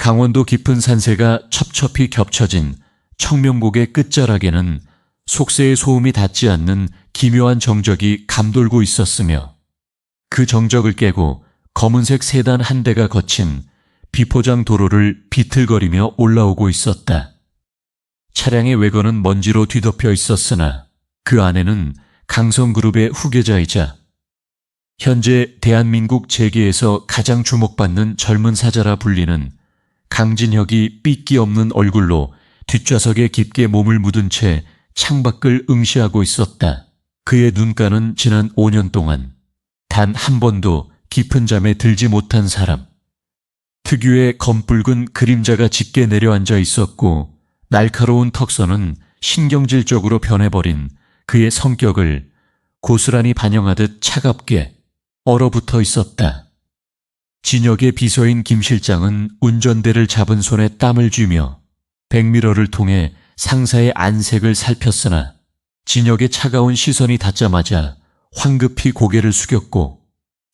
강원도 깊은 산세가 첩첩이 겹쳐진 청명곡의 끝자락에는 속세의 소음이 닿지 않는 기묘한 정적이 감돌고 있었으며 그 정적을 깨고 검은색 세단 한 대가 거친 비포장 도로를 비틀거리며 올라오고 있었다. 차량의 외건은 먼지로 뒤덮여 있었으나 그 안에는 강성그룹의 후계자이자 현재 대한민국 재계에서 가장 주목받는 젊은 사자라 불리는 강진혁이 삐끼 없는 얼굴로 뒷좌석에 깊게 몸을 묻은 채 창밖을 응시하고 있었다. 그의 눈가는 지난 5년 동안 단 한 번도 깊은 잠에 들지 못한 사람. 특유의 검붉은 그림자가 짙게 내려앉아 있었고 날카로운 턱선은 신경질적으로 변해버린 그의 성격을 고스란히 반영하듯 차갑게 얼어붙어 있었다. 진혁의 비서인 김 실장은 운전대를 잡은 손에 땀을 쥐며 백미러를 통해 상사의 안색을 살폈으나 진혁의 차가운 시선이 닿자마자 황급히 고개를 숙였고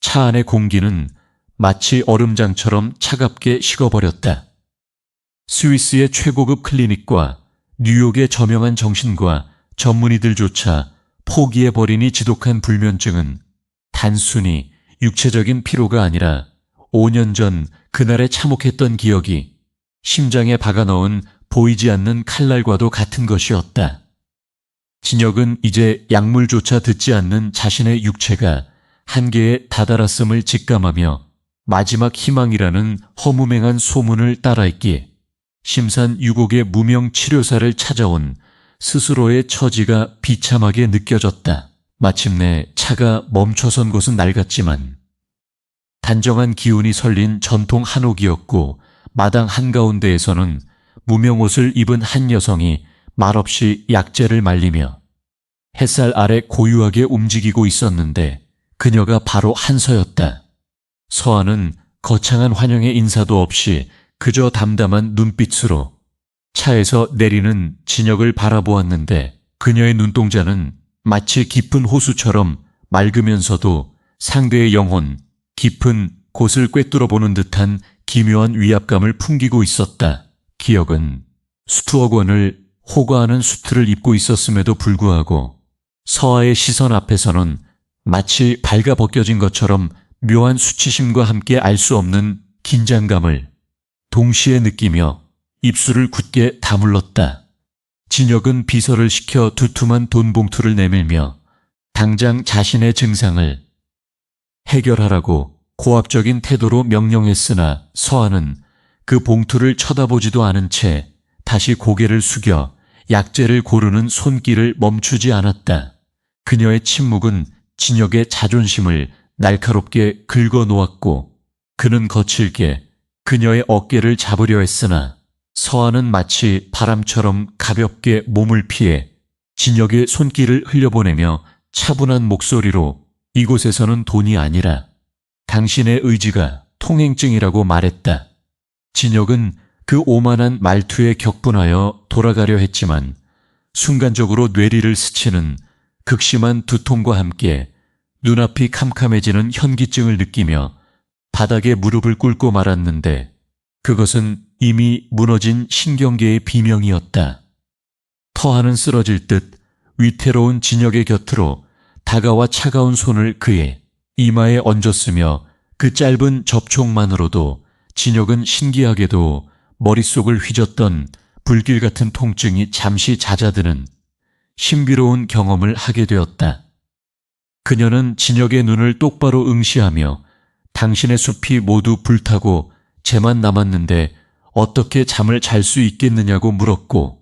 차 안의 공기는 마치 얼음장처럼 차갑게 식어버렸다. 스위스의 최고급 클리닉과 뉴욕의 저명한 정신과 전문의들조차 포기해버리니 지독한 불면증은 단순히 육체적인 피로가 아니라 5년 전 그날의 참혹했던 기억이 심장에 박아넣은 보이지 않는 칼날과도 같은 것이었다. 진혁은 이제 약물조차 듣지 않는 자신의 육체가 한계에 다다랐음을 직감하며 마지막 희망이라는 허무맹한 소문을 따라했기에 심산유곡의 무명 치료사를 찾아온 스스로의 처지가 비참하게 느껴졌다. 마침내 차가 멈춰선 곳은 낡았지만 단정한 기운이 설린 전통 한옥이었고 마당 한가운데에서는 무명옷을 입은 한 여성이 말없이 약재를 말리며 햇살 아래 고요하게 움직이고 있었는데 그녀가 바로 한서였다. 서한은 거창한 환영의 인사도 없이 그저 담담한 눈빛으로 차에서 내리는 진혁을 바라보았는데 그녀의 눈동자는 마치 깊은 호수처럼 맑으면서도 상대의 영혼, 깊은 곳을 꿰뚫어보는 듯한 기묘한 위압감을 풍기고 있었다. 기억은 수투억 원을 호가하는 수트를 입고 있었음에도 불구하고 서아의 시선 앞에서는 마치 발가벗겨진 것처럼 묘한 수치심과 함께 알 수 없는 긴장감을 동시에 느끼며 입술을 굳게 다물렀다. 진혁은 비서를 시켜 두툼한 돈 봉투를 내밀며 당장 자신의 증상을 해결하라고 고압적인 태도로 명령했으나 서아는 그 봉투를 쳐다보지도 않은 채 다시 고개를 숙여 약재를 고르는 손길을 멈추지 않았다. 그녀의 침묵은 진혁의 자존심을 날카롭게 긁어놓았고 그는 거칠게 그녀의 어깨를 잡으려 했으나 서아는 마치 바람처럼 가볍게 몸을 피해 진혁의 손길을 흘려보내며 차분한 목소리로 이곳에서는 돈이 아니라 당신의 의지가 통행증이라고 말했다. 진혁은 그 오만한 말투에 격분하여 돌아가려 했지만 순간적으로 뇌리를 스치는 극심한 두통과 함께 눈앞이 캄캄해지는 현기증을 느끼며 바닥에 무릎을 꿇고 말았는데 그것은 이미 무너진 신경계의 비명이었다. 터하는 쓰러질 듯 위태로운 진혁의 곁으로 다가와 차가운 손을 그의 이마에 얹었으며 그 짧은 접촉만으로도 진혁은 신기하게도 머릿속을 휘젓던 불길 같은 통증이 잠시 잦아드는 신비로운 경험을 하게 되었다. 그녀는 진혁의 눈을 똑바로 응시하며 당신의 숲이 모두 불타고 쟤만 남았는데 어떻게 잠을 잘 수 있겠느냐고 물었고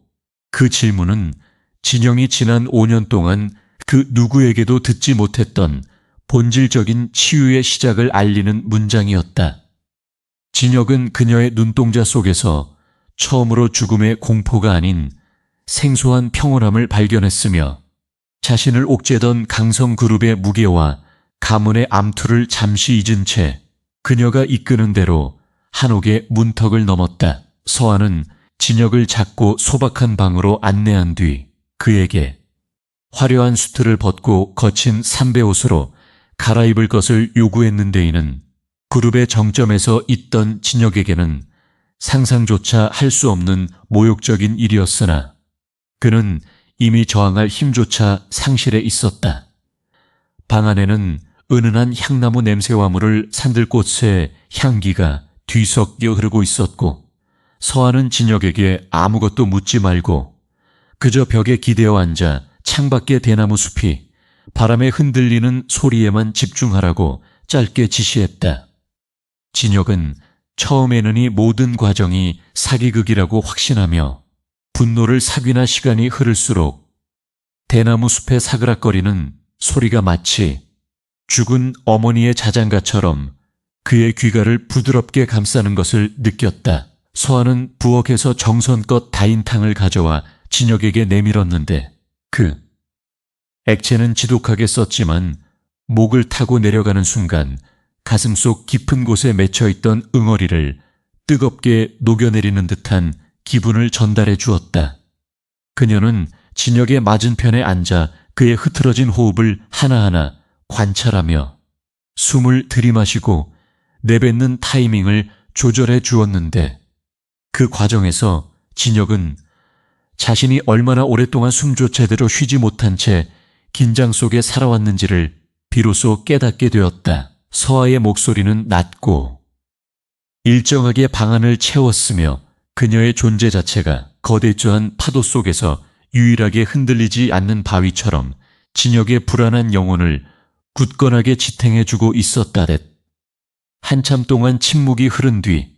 그 질문은 진영이 지난 5년 동안 그 누구에게도 듣지 못했던 본질적인 치유의 시작을 알리는 문장이었다. 진혁은 그녀의 눈동자 속에서 처음으로 죽음의 공포가 아닌 생소한 평온함을 발견했으며 자신을 옥죄던 강성그룹의 무게와 가문의 암투를 잠시 잊은 채 그녀가 이끄는 대로 한옥의 문턱을 넘었다. 서아는 진혁을 잡고 소박한 방으로 안내한 뒤 그에게 화려한 수트를 벗고 거친 삼배 옷으로 갈아입을 것을 요구했는데 이는 그룹의 정점에서 있던 진혁에게는 상상조차 할 수 없는 모욕적인 일이었으나 그는 이미 저항할 힘조차 상실해 있었다. 방 안에는 은은한 향나무 냄새와 물을 산들꽃의 향기가 뒤섞여 흐르고 있었고, 서하는 진혁에게 아무것도 묻지 말고 그저 벽에 기대어 앉아 창밖의 대나무 숲이 바람에 흔들리는 소리에만 집중하라고 짧게 지시했다. 진혁은 처음에는 이 모든 과정이 사기극이라고 확신하며 분노를 삭이나 시간이 흐를수록 대나무 숲의 사그락거리는 소리가 마치 죽은 어머니의 자장가처럼 그의 귀가를 부드럽게 감싸는 것을 느꼈다. 서하는 부엌에서 정성껏 다인탕을 가져와 진혁에게 내밀었는데 그 액체는 지독하게 썼지만 목을 타고 내려가는 순간 가슴속 깊은 곳에 맺혀있던 응어리를 뜨겁게 녹여내리는 듯한 기분을 전달해 주었다. 그녀는 진혁의 맞은편에 앉아 그의 흐트러진 호흡을 하나하나 관찰하며 숨을 들이마시고 내뱉는 타이밍을 조절해 주었는데, 그 과정에서 진혁은 자신이 얼마나 오랫동안 숨조 제대로 쉬지 못한 채 긴장 속에 살아왔는지를 비로소 깨닫게 되었다. 서하의 목소리는 낮고 일정하게 방 안을 채웠으며 그녀의 존재 자체가 거대조한 파도 속에서 유일하게 흔들리지 않는 바위처럼 진혁의 불안한 영혼을 굳건하게 지탱해주고 있었다랬. 한참 동안 침묵이 흐른 뒤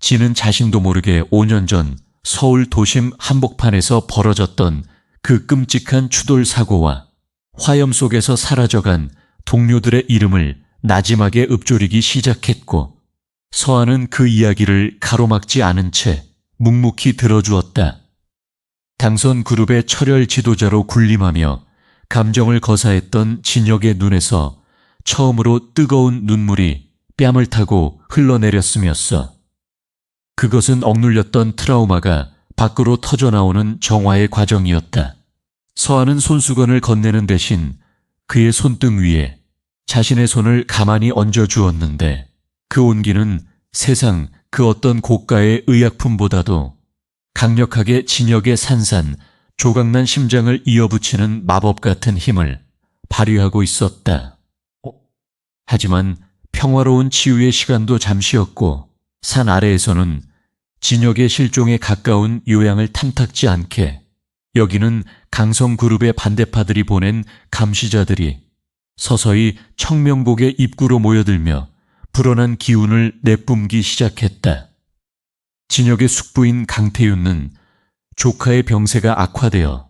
진은 자신도 모르게 5년 전 서울 도심 한복판에서 벌어졌던 그 끔찍한 추돌 사고와 화염 속에서 사라져간 동료들의 이름을 나지막에 읊조리기 시작했고, 서하는 그 이야기를 가로막지 않은 채 묵묵히 들어주었다. 당선 그룹의 철혈 지도자로 군림하며 감정을 거사했던 진혁의 눈에서 처음으로 뜨거운 눈물이 뺨을 타고 흘러내렸으면서, 그것은 억눌렸던 트라우마가 밖으로 터져나오는 정화의 과정이었다. 서하는 손수건을 건네는 대신 그의 손등 위에 자신의 손을 가만히 얹어주었는데, 그 온기는 세상 그 어떤 고가의 의약품보다도 강력하게 진혁의 산산, 조각난 심장을 이어붙이는 마법 같은 힘을 발휘하고 있었다. 하지만 평화로운 치유의 시간도 잠시였고, 산 아래에서는 진혁의 실종에 가까운 요양을 탐탁지 않게 여기는 강성그룹의 반대파들이 보낸 감시자들이 서서히 청명곡의 입구로 모여들며 불어난 기운을 내뿜기 시작했다. 진혁의 숙부인 강태윤은 조카의 병세가 악화되어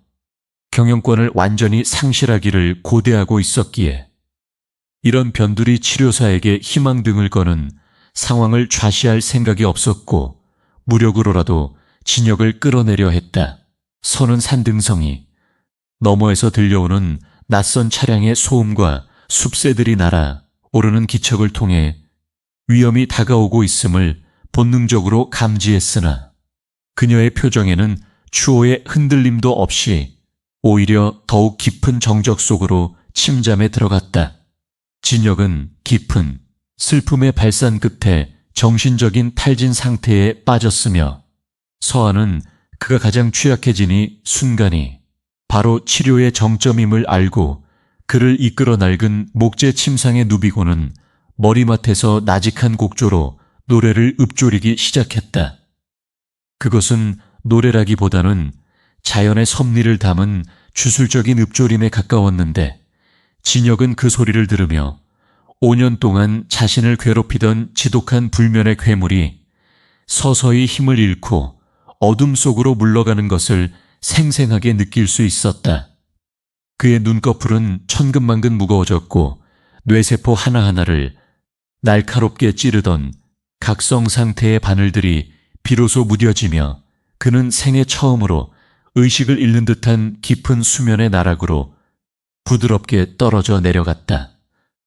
경영권을 완전히 상실하기를 고대하고 있었기에 이런 변두리 치료사에게 희망등을 거는 상황을 좌시할 생각이 없었고, 무력으로라도 진혁을 끌어내려 했다. 서는 산등성이 너머에서 들려오는 낯선 차량의 소음과 숲새들이 날아 오르는 기척을 통해 위험이 다가오고 있음을 본능적으로 감지했으나 그녀의 표정에는 추호의 흔들림도 없이 오히려 더욱 깊은 정적 속으로 침잠에 들어갔다. 진혁은 깊은 슬픔의 발산 끝에 정신적인 탈진 상태에 빠졌으며, 서하는 그가 가장 취약해지니 순간이 바로 치료의 정점임을 알고 그를 이끌어 낡은 목재 침상에 누비고는 머리맡에서 나직한 곡조로 노래를 읊조리기 시작했다. 그것은 노래라기보다는 자연의 섭리를 담은 주술적인 읊조림에 가까웠는데, 진혁은 그 소리를 들으며 5년 동안 자신을 괴롭히던 지독한 불면의 괴물이 서서히 힘을 잃고 어둠 속으로 물러가는 것을 생생하게 느낄 수 있었다. 그의 눈꺼풀은 천근만근 무거워졌고 뇌세포 하나하나를 날카롭게 찌르던 각성 상태의 바늘들이 비로소 무뎌지며 그는 생애 처음으로 의식을 잃는 듯한 깊은 수면의 나락으로 부드럽게 떨어져 내려갔다.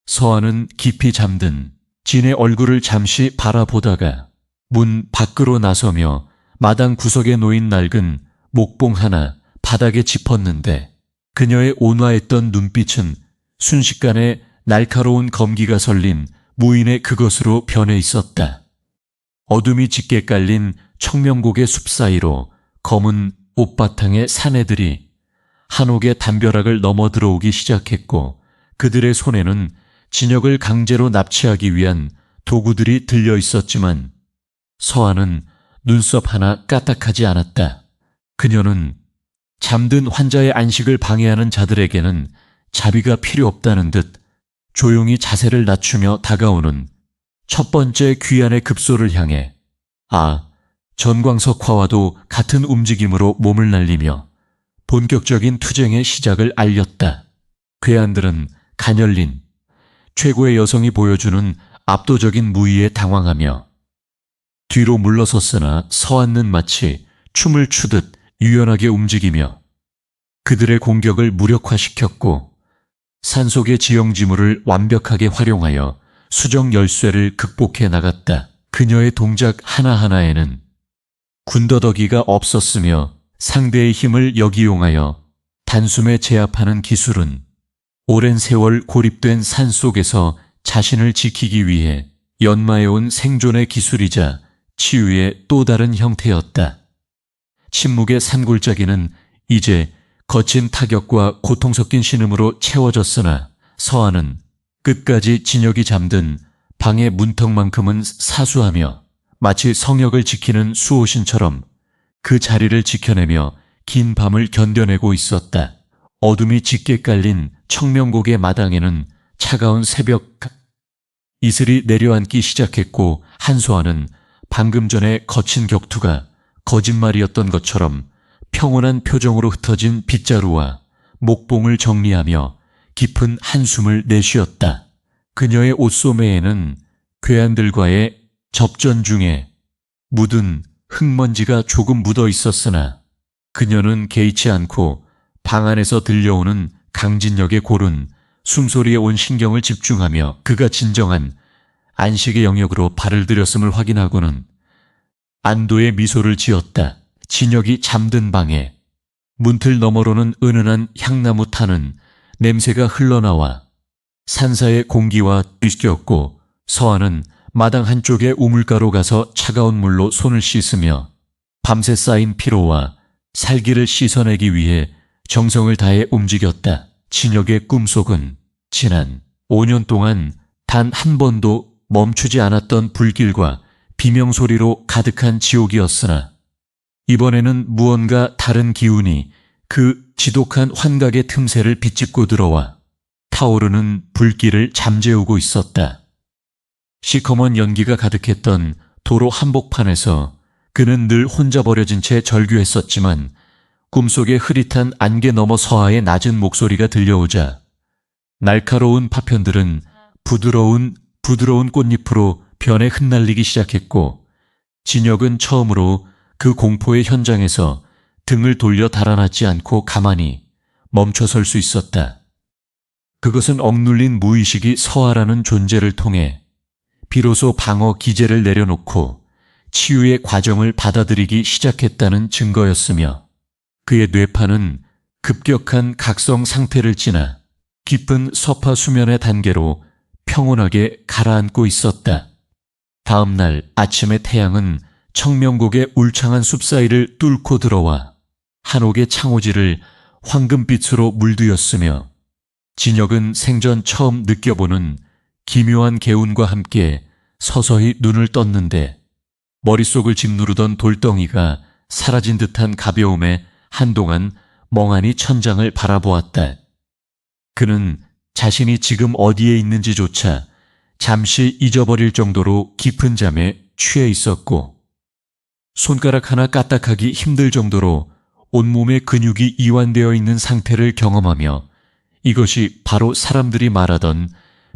서하는 깊이 잠든 진의 얼굴을 잠시 바라보다가 문 밖으로 나서며 마당 구석에 놓인 낡은 목봉 하나 바닥에 짚었는데, 그녀의 온화했던 눈빛은 순식간에 날카로운 검기가 설린 무인의 그것으로 변해 있었다. 어둠이 짙게 깔린 청명곡의 숲 사이로 검은 옷바탕의 사내들이 한옥의 담벼락을 넘어 들어오기 시작했고 그들의 손에는 진혁을 강제로 납치하기 위한 도구들이 들려 있었지만 서아는 눈썹 하나 까딱하지 않았다. 그녀는 잠든 환자의 안식을 방해하는 자들에게는 자비가 필요 없다는 듯 조용히 자세를 낮추며 다가오는 첫 번째 귀환의 급소를 향해 전광석화와도 같은 움직임으로 몸을 날리며 본격적인 투쟁의 시작을 알렸다. 괴한들은 가녀린 최고의 여성이 보여주는 압도적인 무의에 당황하며 뒤로 물러섰으나 서한는 마치 춤을 추듯 유연하게 움직이며 그들의 공격을 무력화시켰고 산속의 지형지물을 완벽하게 활용하여 수정 열쇠를 극복해 나갔다. 그녀의 동작 하나하나에는 군더더기가 없었으며 상대의 힘을 역이용하여 단숨에 제압하는 기술은 오랜 세월 고립된 산속에서 자신을 지키기 위해 연마해온 생존의 기술이자 치유의 또 다른 형태였다. 침묵의 산골짜기는 이제 거친 타격과 고통 섞인 신음으로 채워졌으나 서아는 끝까지 진혁이 잠든 방의 문턱만큼은 사수하며 마치 성역을 지키는 수호신처럼 그 자리를 지켜내며 긴 밤을 견뎌내고 있었다. 어둠이 짙게 깔린 청명곡의 마당에는 차가운 새벽 이슬이 내려앉기 시작했고 한소아는 방금 전에 거친 격투가 거짓말이었던 것처럼 평온한 표정으로 흩어진 빗자루와 목봉을 정리하며 깊은 한숨을 내쉬었다. 그녀의 옷소매에는 괴한들과의 접전 중에 묻은 흙먼지가 조금 묻어 있었으나 그녀는 개의치 않고 방 안에서 들려오는 강진혁의 고른 숨소리에 온 신경을 집중하며 그가 진정한 안식의 영역으로 발을 들였음을 확인하고는 안도의 미소를 지었다. 진혁이 잠든 방에 문틀 너머로는 은은한 향나무 타는 냄새가 흘러나와 산사의 공기와 뒤섞였고 서아는 마당 한쪽에 우물가로 가서 차가운 물로 손을 씻으며 밤새 쌓인 피로와 살기를 씻어내기 위해 정성을 다해 움직였다. 진혁의 꿈속은 지난 5년 동안 단 한 번도 멈추지 않았던 불길과 비명소리로 가득한 지옥이었으나 이번에는 무언가 다른 기운이 그 지독한 환각의 틈새를 비집고 들어와 타오르는 불길을 잠재우고 있었다. 시커먼 연기가 가득했던 도로 한복판에서 그는 늘 혼자 버려진 채 절규했었지만 꿈속의 흐릿한 안개 너머 서아의 낮은 목소리가 들려오자 날카로운 파편들은 부드러운 꽃잎으로 변에 흩날리기 시작했고 진혁은 처음으로 그 공포의 현장에서 등을 돌려 달아나지 않고 가만히 멈춰설 수 있었다. 그것은 억눌린 무의식이 서아라는 존재를 통해 비로소 방어 기제를 내려놓고 치유의 과정을 받아들이기 시작했다는 증거였으며 그의 뇌파는 급격한 각성 상태를 지나 깊은 서파 수면의 단계로 평온하게 가라앉고 있었다. 다음 날 아침의 태양은 청명곡의 울창한 숲 사이를 뚫고 들어와 한옥의 창호지를 황금빛으로 물들였으며 진혁은 생전 처음 느껴보는 기묘한 개운과 함께 서서히 눈을 떴는데 머릿속을 짓누르던 돌덩이가 사라진 듯한 가벼움에 한동안 멍하니 천장을 바라보았다. 그는 자신이 지금 어디에 있는지조차 잠시 잊어버릴 정도로 깊은 잠에 취해 있었고 손가락 하나 까딱하기 힘들 정도로 온몸의 근육이 이완되어 있는 상태를 경험하며 이것이 바로 사람들이 말하던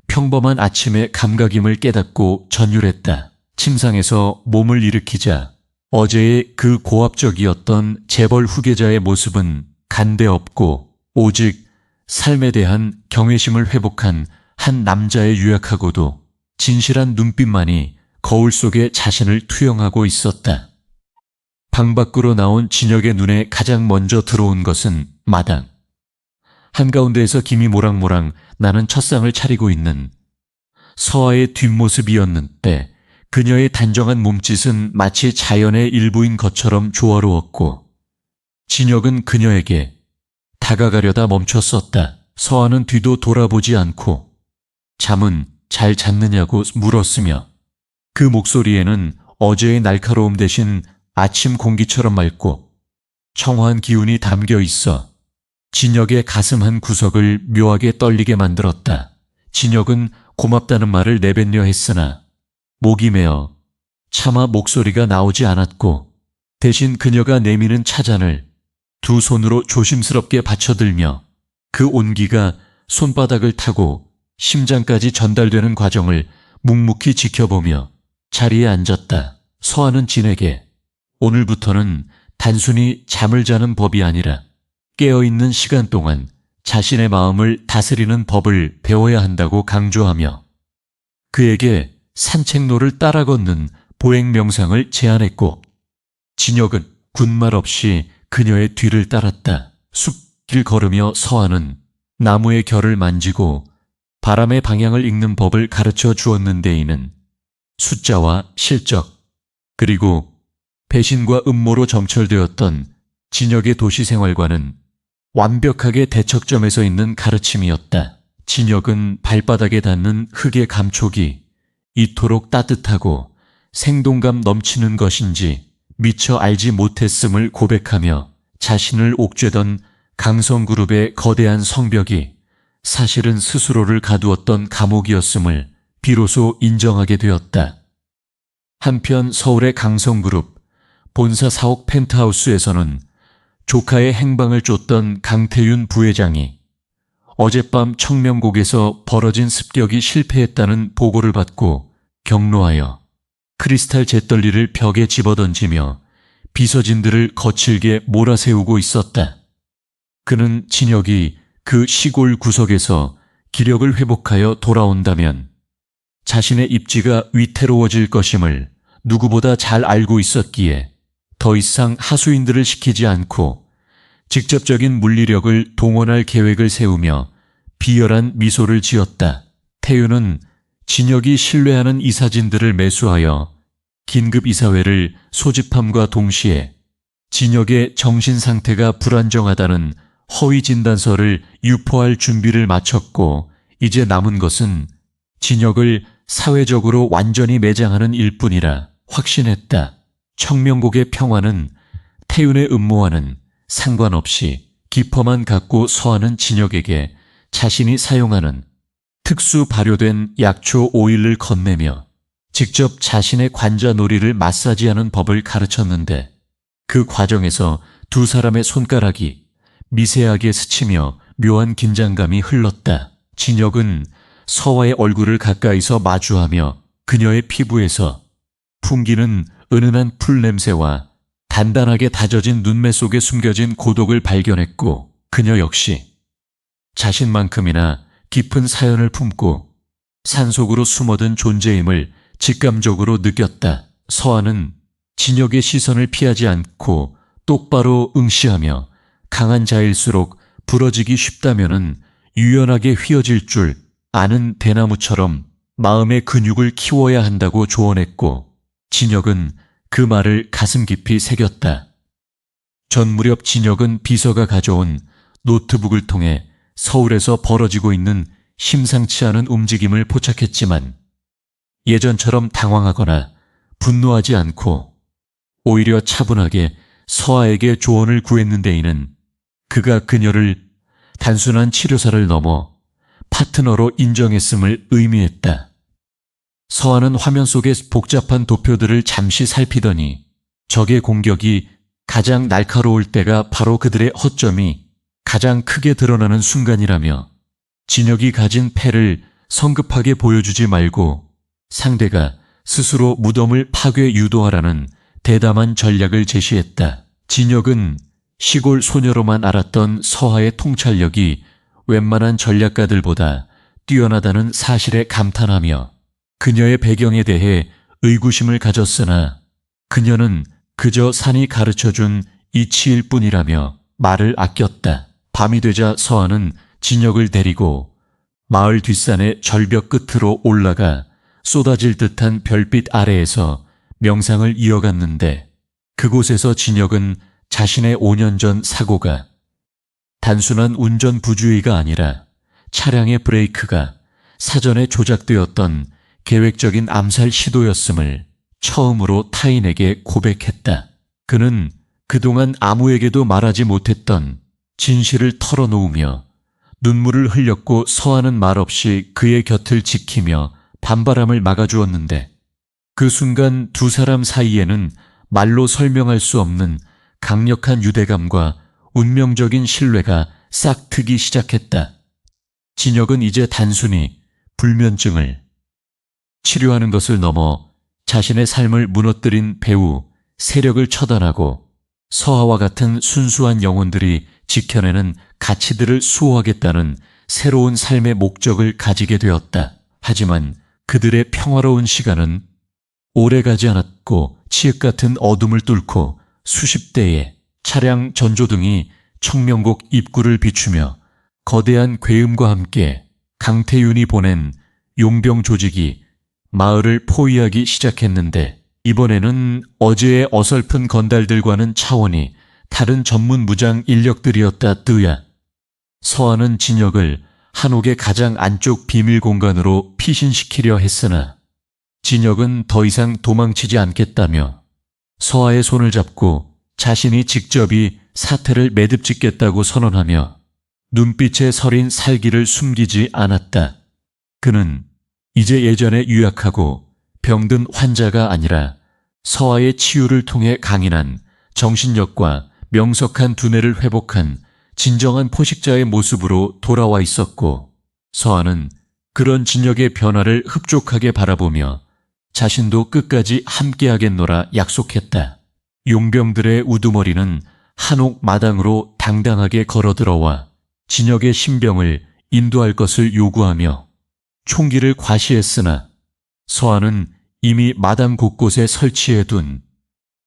평범한 아침의 감각임을 깨닫고 전율했다. 침상에서 몸을 일으키자 어제의 그 고압적이었던 재벌 후계자의 모습은 간대없고 오직 삶에 대한 경외심을 회복한 한 남자의 유약하고도 진실한 눈빛만이 거울 속에 자신을 투영하고 있었다. 방 밖으로 나온 진혁의 눈에 가장 먼저 들어온 것은 마당. 한가운데에서 김이 모락모락 나는 첫상을 차리고 있는 서아의 뒷모습이었는데 그녀의 단정한 몸짓은 마치 자연의 일부인 것처럼 조화로웠고 진혁은 그녀에게 다가가려다 멈췄었다. 서아는 뒤도 돌아보지 않고 잠은 잘 잤느냐고 물었으며 그 목소리에는 어제의 날카로움 대신 아침 공기처럼 맑고 청아한 기운이 담겨 있어 진혁의 가슴 한 구석을 묘하게 떨리게 만들었다. 진혁은 고맙다는 말을 내뱉려 했으나 목이 메어 차마 목소리가 나오지 않았고 대신 그녀가 내미는 차잔을 두 손으로 조심스럽게 받쳐들며 그 온기가 손바닥을 타고 심장까지 전달되는 과정을 묵묵히 지켜보며 자리에 앉았다. 서아는 진에게 오늘부터는 단순히 잠을 자는 법이 아니라 깨어있는 시간 동안 자신의 마음을 다스리는 법을 배워야 한다고 강조하며 그에게 산책로를 따라 걷는 보행 명상을 제안했고 진혁은 군말 없이 그녀의 뒤를 따랐다. 숲길 걸으며 서아는 나무의 결을 만지고 바람의 방향을 읽는 법을 가르쳐 주었는데 이는 숫자와 실적 그리고 배신과 음모로 점철되었던 진혁의 도시 생활과는 완벽하게 대척점에서 있는 가르침이었다. 진혁은 발바닥에 닿는 흙의 감촉이 이토록 따뜻하고 생동감 넘치는 것인지 미처 알지 못했음을 고백하며 자신을 옥죄던 강성그룹의 거대한 성벽이 사실은 스스로를 가두었던 감옥이었음을 비로소 인정하게 되었다. 한편 서울의 강성그룹 본사 4억 펜트하우스에서는 조카의 행방을 쫓던 강태윤 부회장이 어젯밤 청명곡에서 벌어진 습격이 실패했다는 보고를 받고 경로하여 크리스탈 잿더리를 벽에 집어던지며 비서진들을 거칠게 몰아세우고 있었다. 그는 진혁이 그 시골 구석에서 기력을 회복하여 돌아온다면 자신의 입지가 위태로워질 것임을 누구보다 잘 알고 있었기에 더 이상 하수인들을 시키지 않고 직접적인 물리력을 동원할 계획을 세우며 비열한 미소를 지었다. 태윤은 진혁이 신뢰하는 이사진들을 매수하여 긴급 이사회를 소집함과 동시에 진혁의 정신 상태가 불안정하다는 허위 진단서를 유포할 준비를 마쳤고 이제 남은 것은 진혁을 사회적으로 완전히 매장하는 일뿐이라 확신했다. 청명곡의 평화는 태윤의 음모와는 상관없이 기퍼만 갖고 서하는 진혁에게 자신이 사용하는 특수 발효된 약초 오일을 건네며 직접 자신의 관자놀이를 마사지하는 법을 가르쳤는데 그 과정에서 두 사람의 손가락이 미세하게 스치며 묘한 긴장감이 흘렀다. 진혁은 서화의 얼굴을 가까이서 마주하며 그녀의 피부에서 풍기는 은은한 풀 냄새와 단단하게 다져진 눈매 속에 숨겨진 고독을 발견했고 그녀 역시 자신만큼이나 깊은 사연을 품고 산속으로 숨어든 존재임을 직감적으로 느꼈다. 서아는 진혁의 시선을 피하지 않고 똑바로 응시하며 강한 자일수록 부러지기 쉽다면은 유연하게 휘어질 줄 아는 대나무처럼 마음의 근육을 키워야 한다고 조언했고 진혁은 그 말을 가슴 깊이 새겼다. 전 무렵 진혁은 비서가 가져온 노트북을 통해 서울에서 벌어지고 있는 심상치 않은 움직임을 포착했지만 예전처럼 당황하거나 분노하지 않고 오히려 차분하게 서아에게 조언을 구했는데 이는 그가 그녀를 단순한 치료사를 넘어 파트너로 인정했음을 의미했다. 서아는 화면 속의 복잡한 도표들을 잠시 살피더니 적의 공격이 가장 날카로울 때가 바로 그들의 허점이 가장 크게 드러나는 순간이라며 진혁이 가진 패를 성급하게 보여주지 말고 상대가 스스로 무덤을 파괴 유도하라는 대담한 전략을 제시했다. 진혁은 시골 소녀로만 알았던 서하의 통찰력이 웬만한 전략가들보다 뛰어나다는 사실에 감탄하며 그녀의 배경에 대해 의구심을 가졌으나 그녀는 그저 산이 가르쳐준 이치일 뿐이라며 말을 아꼈다. 밤이 되자 서하는 진혁을 데리고 마을 뒷산의 절벽 끝으로 올라가 쏟아질 듯한 별빛 아래에서 명상을 이어갔는데 그곳에서 진혁은 자신의 5년 전 사고가 단순한 운전 부주의가 아니라 차량의 브레이크가 사전에 조작되었던 계획적인 암살 시도였음을 처음으로 타인에게 고백했다. 그는 그동안 아무에게도 말하지 못했던 진실을 털어놓으며 눈물을 흘렸고 서하는 말 없이 그의 곁을 지키며 반바람을 막아주었는데 그 순간 두 사람 사이에는 말로 설명할 수 없는 강력한 유대감과 운명적인 신뢰가 싹트기 시작했다. 진혁은 이제 단순히 불면증을 치료하는 것을 넘어 자신의 삶을 무너뜨린 배우, 세력을 처단하고 서하와 같은 순수한 영혼들이 지켜내는 가치들을 수호하겠다는 새로운 삶의 목적을 가지게 되었다. 하지만 그들의 평화로운 시간은 오래가지 않았고 치읓 같은 어둠을 뚫고 수십 대의 차량 전조등이 청명곡 입구를 비추며 거대한 괴음과 함께 강태윤이 보낸 용병 조직이 마을을 포위하기 시작했는데 이번에는 어제의 어설픈 건달들과는 차원이 다른 전문 무장 인력들이었다. 뜨야. 서하는 진혁을 한옥의 가장 안쪽 비밀 공간으로 피신시키려 했으나 진혁은 더 이상 도망치지 않겠다며 서하의 손을 잡고 자신이 직접이 사태를 매듭짓겠다고 선언하며 눈빛에 서린 살기를 숨기지 않았다. 그는 이제 예전에 유약하고 병든 환자가 아니라 서하의 치유를 통해 강인한 정신력과 명석한 두뇌를 회복한 진정한 포식자의 모습으로 돌아와 있었고 서하는 그런 진혁의 변화를 흡족하게 바라보며 자신도 끝까지 함께하겠노라 약속했다. 용병들의 우두머리는 한옥 마당으로 당당하게 걸어들어와 진혁의 신병을 인도할 것을 요구하며 총기를 과시했으나 서하는 이미 마당 곳곳에 설치해둔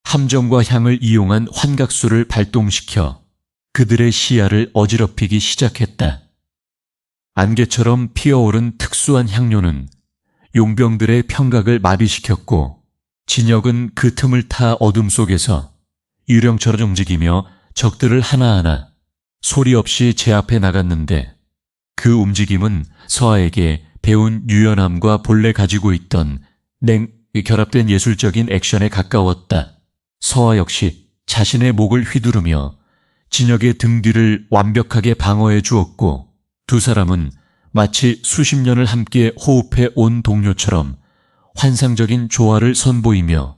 함정과 향을 이용한 환각수를 발동시켜 그들의 시야를 어지럽히기 시작했다. 안개처럼 피어오른 특수한 향료는 용병들의 평각을 마비시켰고 진혁은 그 틈을 타 어둠 속에서 유령처럼 움직이며 적들을 하나하나 소리 없이 제압해 나갔는데 그 움직임은 서하에게 배운 유연함과 본래 가지고 있던 결합된 예술적인 액션에 가까웠다. 서하 역시 자신의 목을 휘두르며 진혁의 등 뒤를 완벽하게 방어해 주었고 두 사람은 마치 수십 년을 함께 호흡해 온 동료처럼 환상적인 조화를 선보이며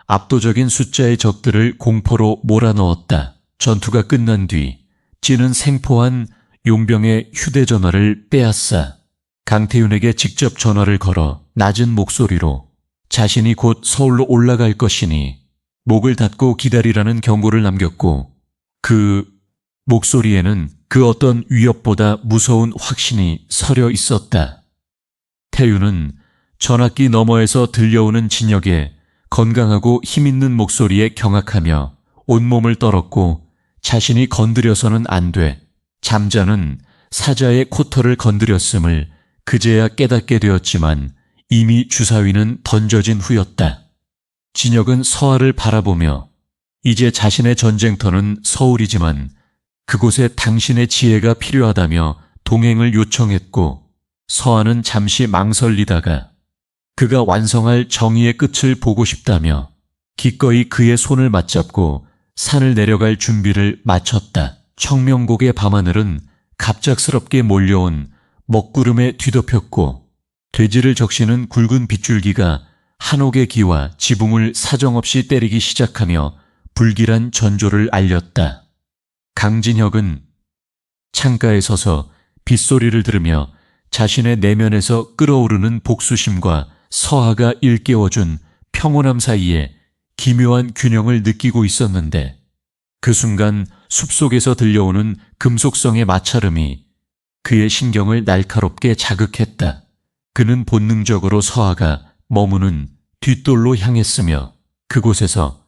압도적인 숫자의 적들을 공포로 몰아넣었다. 전투가 끝난 뒤 진은 생포한 용병의 휴대전화를 빼앗아 강태윤에게 직접 전화를 걸어 낮은 목소리로 자신이 곧 서울로 올라갈 것이니 목을 닫고 기다리라는 경고를 남겼고 그 목소리에는 그 어떤 위협보다 무서운 확신이 서려 있었다. 태윤은 전화기 너머에서 들려오는 진혁의 건강하고 힘있는 목소리에 경악하며 온몸을 떨었고 자신이 건드려서는 안 돼 잠자는 사자의 코털을 건드렸음을 그제야 깨닫게 되었지만 이미 주사위는 던져진 후였다. 진혁은 서하를 바라보며 이제 자신의 전쟁터는 서울이지만 그곳에 당신의 지혜가 필요하다며 동행을 요청했고 서하는 잠시 망설이다가 그가 완성할 정의의 끝을 보고 싶다며 기꺼이 그의 손을 맞잡고 산을 내려갈 준비를 마쳤다. 청명곡의 밤하늘은 갑작스럽게 몰려온 먹구름에 뒤덮였고 돼지를 적시는 굵은 빗줄기가 한옥의 기와 지붕을 사정없이 때리기 시작하며 불길한 전조를 알렸다. 강진혁은 창가에 서서 빗소리를 들으며 자신의 내면에서 끓어오르는 복수심과 서하가 일깨워준 평온함 사이에 기묘한 균형을 느끼고 있었는데 그 순간 숲속에서 들려오는 금속성의 마찰음이 그의 신경을 날카롭게 자극했다. 그는 본능적으로 서하가 머무는 뒷돌로 향했으며 그곳에서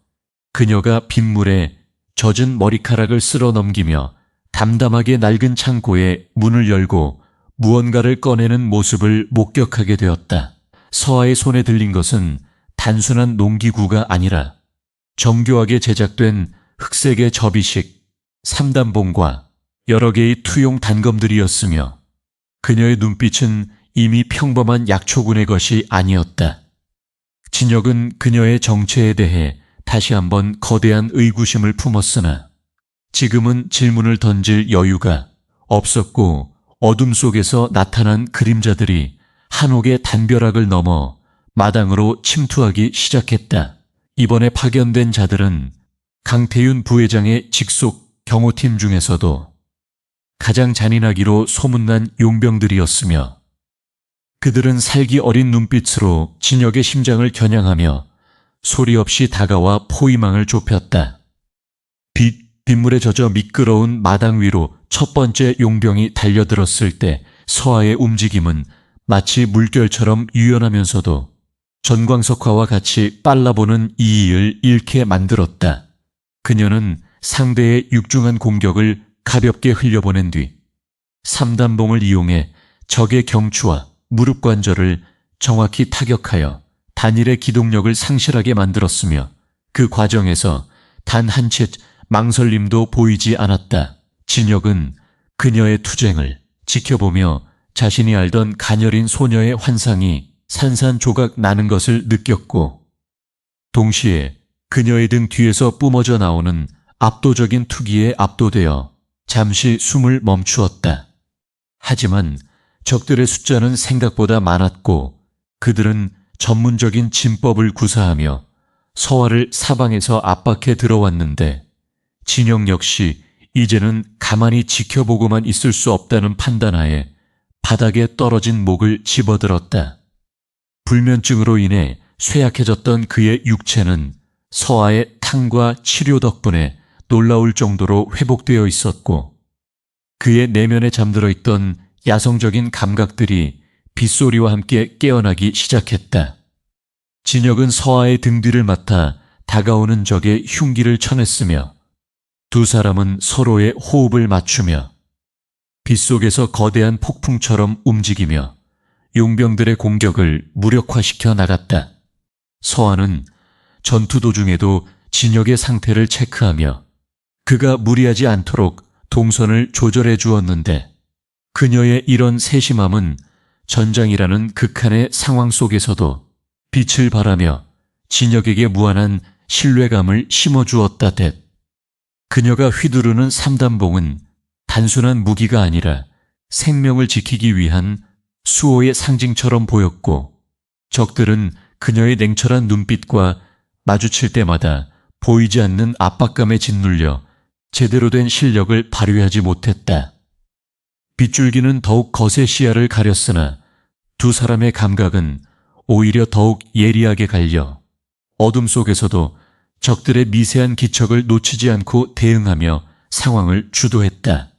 그녀가 빗물에 젖은 머리카락을 쓸어 넘기며 담담하게 낡은 창고에 문을 열고 무언가를 꺼내는 모습을 목격하게 되었다. 서아의 손에 들린 것은 단순한 농기구가 아니라 정교하게 제작된 흑색의 접이식, 삼단봉과 여러 개의 투용 단검들이었으며 그녀의 눈빛은 이미 평범한 약초군의 것이 아니었다. 진혁은 그녀의 정체에 대해 다시 한번 거대한 의구심을 품었으나 지금은 질문을 던질 여유가 없었고 어둠 속에서 나타난 그림자들이 한옥의 담벼락을 넘어 마당으로 침투하기 시작했다. 이번에 파견된 자들은 강태윤 부회장의 직속 경호팀 중에서도 가장 잔인하기로 소문난 용병들이었으며 그들은 살기 어린 눈빛으로 진혁의 심장을 겨냥하며 소리 없이 다가와 포위망을 좁혔다. 빗물에 젖어 미끄러운 마당 위로 첫 번째 용병이 달려들었을 때 서아의 움직임은 마치 물결처럼 유연하면서도 전광석화와 같이 빨라보는 이의를 잃게 만들었다. 그녀는 상대의 육중한 공격을 가볍게 흘려보낸 뒤 3단봉을 이용해 적의 경추와 무릎 관절을 정확히 타격하여 단일의 기동력을 상실하게 만들었으며 그 과정에서 단 한 채 망설임도 보이지 않았다. 진혁은 그녀의 투쟁을 지켜보며 자신이 알던 가녀린 소녀의 환상이 산산조각 나는 것을 느꼈고 동시에 그녀의 등 뒤에서 뿜어져 나오는 압도적인 투기에 압도되어 잠시 숨을 멈추었다. 하지만 적들의 숫자는 생각보다 많았고 그들은 전문적인 진법을 구사하며 서아를 사방에서 압박해 들어왔는데 진혁 역시 이제는 가만히 지켜보고만 있을 수 없다는 판단하에 바닥에 떨어진 목을 집어들었다. 불면증으로 인해 쇠약해졌던 그의 육체는 서아의 탕과 치료 덕분에 놀라울 정도로 회복되어 있었고 그의 내면에 잠들어 있던 야성적인 감각들이 빗소리와 함께 깨어나기 시작했다. 진혁은 서아의 등 뒤를 맡아 다가오는 적의 흉기를 쳐냈으며 두 사람은 서로의 호흡을 맞추며 빗속에서 거대한 폭풍처럼 움직이며 용병들의 공격을 무력화시켜 나갔다. 서아는 전투 도중에도 진혁의 상태를 체크하며 그가 무리하지 않도록 동선을 조절해 주었는데 그녀의 이런 세심함은 전장이라는 극한의 상황 속에서도 빛을 발하며 진혁에게 무한한 신뢰감을 심어주었다 댓. 그녀가 휘두르는 삼단봉은 단순한 무기가 아니라 생명을 지키기 위한 수호의 상징처럼 보였고 적들은 그녀의 냉철한 눈빛과 마주칠 때마다 보이지 않는 압박감에 짓눌려 제대로 된 실력을 발휘하지 못했다. 빗줄기는 더욱 거세 시야를 가렸으나 두 사람의 감각은 오히려 더욱 예리하게 갈려 어둠 속에서도 적들의 미세한 기척을 놓치지 않고 대응하며 상황을 주도했다.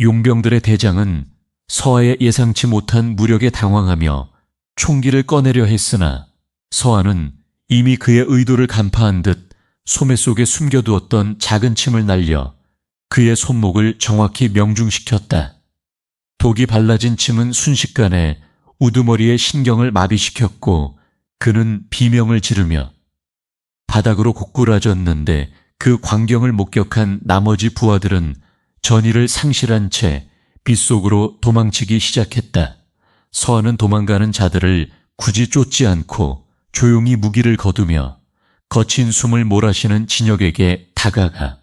용병들의 대장은 서아의 예상치 못한 무력에 당황하며 총기를 꺼내려 했으나 서아는 이미 그의 의도를 간파한 듯 소매 속에 숨겨두었던 작은 침을 날려 그의 손목을 정확히 명중시켰다. 독이 발라진 침은 순식간에 우두머리의 신경을 마비시켰고 그는 비명을 지르며 바닥으로 고꾸라졌는데 그 광경을 목격한 나머지 부하들은 전의를 상실한 채 빗속으로 도망치기 시작했다. 서아는 도망가는 자들을 굳이 쫓지 않고 조용히 무기를 거두며 거친 숨을 몰아쉬는 진혁에게 다가가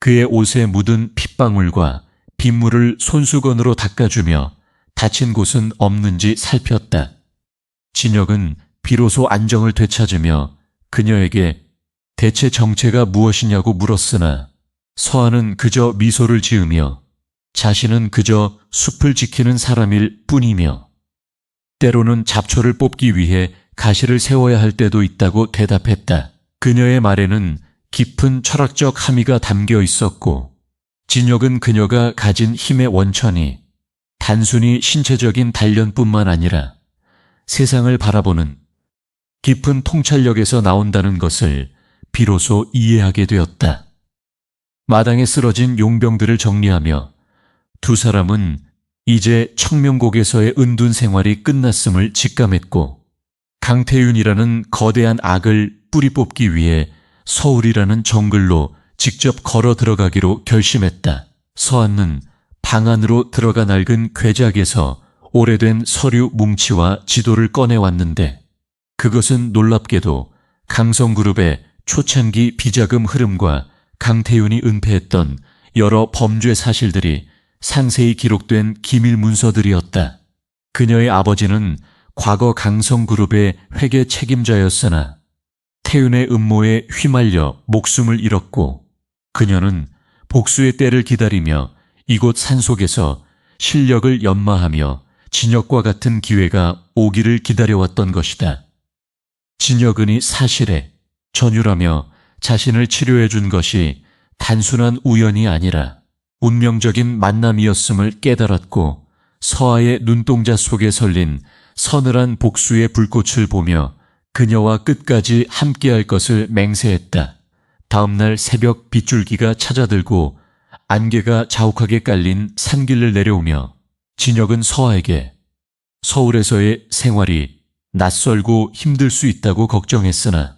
그의 옷에 묻은 핏방울과 빗물을 손수건으로 닦아주며 다친 곳은 없는지 살폈다. 진혁은 비로소 안정을 되찾으며 그녀에게 대체 정체가 무엇이냐고 물었으나 서아는 그저 미소를 지으며 자신은 그저 숲을 지키는 사람일 뿐이며 때로는 잡초를 뽑기 위해 가시를 세워야 할 때도 있다고 대답했다. 그녀의 말에는 깊은 철학적 함의가 담겨 있었고 진혁은 그녀가 가진 힘의 원천이 단순히 신체적인 단련뿐만 아니라 세상을 바라보는 깊은 통찰력에서 나온다는 것을 비로소 이해하게 되었다. 마당에 쓰러진 용병들을 정리하며 두 사람은 이제 청명곡에서의 은둔 생활이 끝났음을 직감했고 강태윤이라는 거대한 악을 뿌리 뽑기 위해 서울이라는 정글로 직접 걸어 들어가기로 결심했다. 서한은 방 안으로 들어가 낡은 괴작에서 오래된 서류 뭉치와 지도를 꺼내왔는데 그것은 놀랍게도 강성그룹의 초창기 비자금 흐름과 강태윤이 은폐했던 여러 범죄 사실들이 상세히 기록된 기밀 문서들이었다. 그녀의 아버지는 과거 강성그룹의 회계 책임자였으나 태윤의 음모에 휘말려 목숨을 잃었고 그녀는 복수의 때를 기다리며 이곳 산속에서 실력을 연마하며 진혁과 같은 기회가 오기를 기다려왔던 것이다. 진혁은이 사실에 전율하며 자신을 치료해 준 것이 단순한 우연이 아니라 운명적인 만남이었음을 깨달았고 서아의 눈동자 속에 설린 서늘한 복수의 불꽃을 보며 그녀와 끝까지 함께할 것을 맹세했다. 다음날 새벽 빗줄기가 찾아들고 안개가 자욱하게 깔린 산길을 내려오며 진혁은 서아에게 서울에서의 생활이 낯설고 힘들 수 있다고 걱정했으나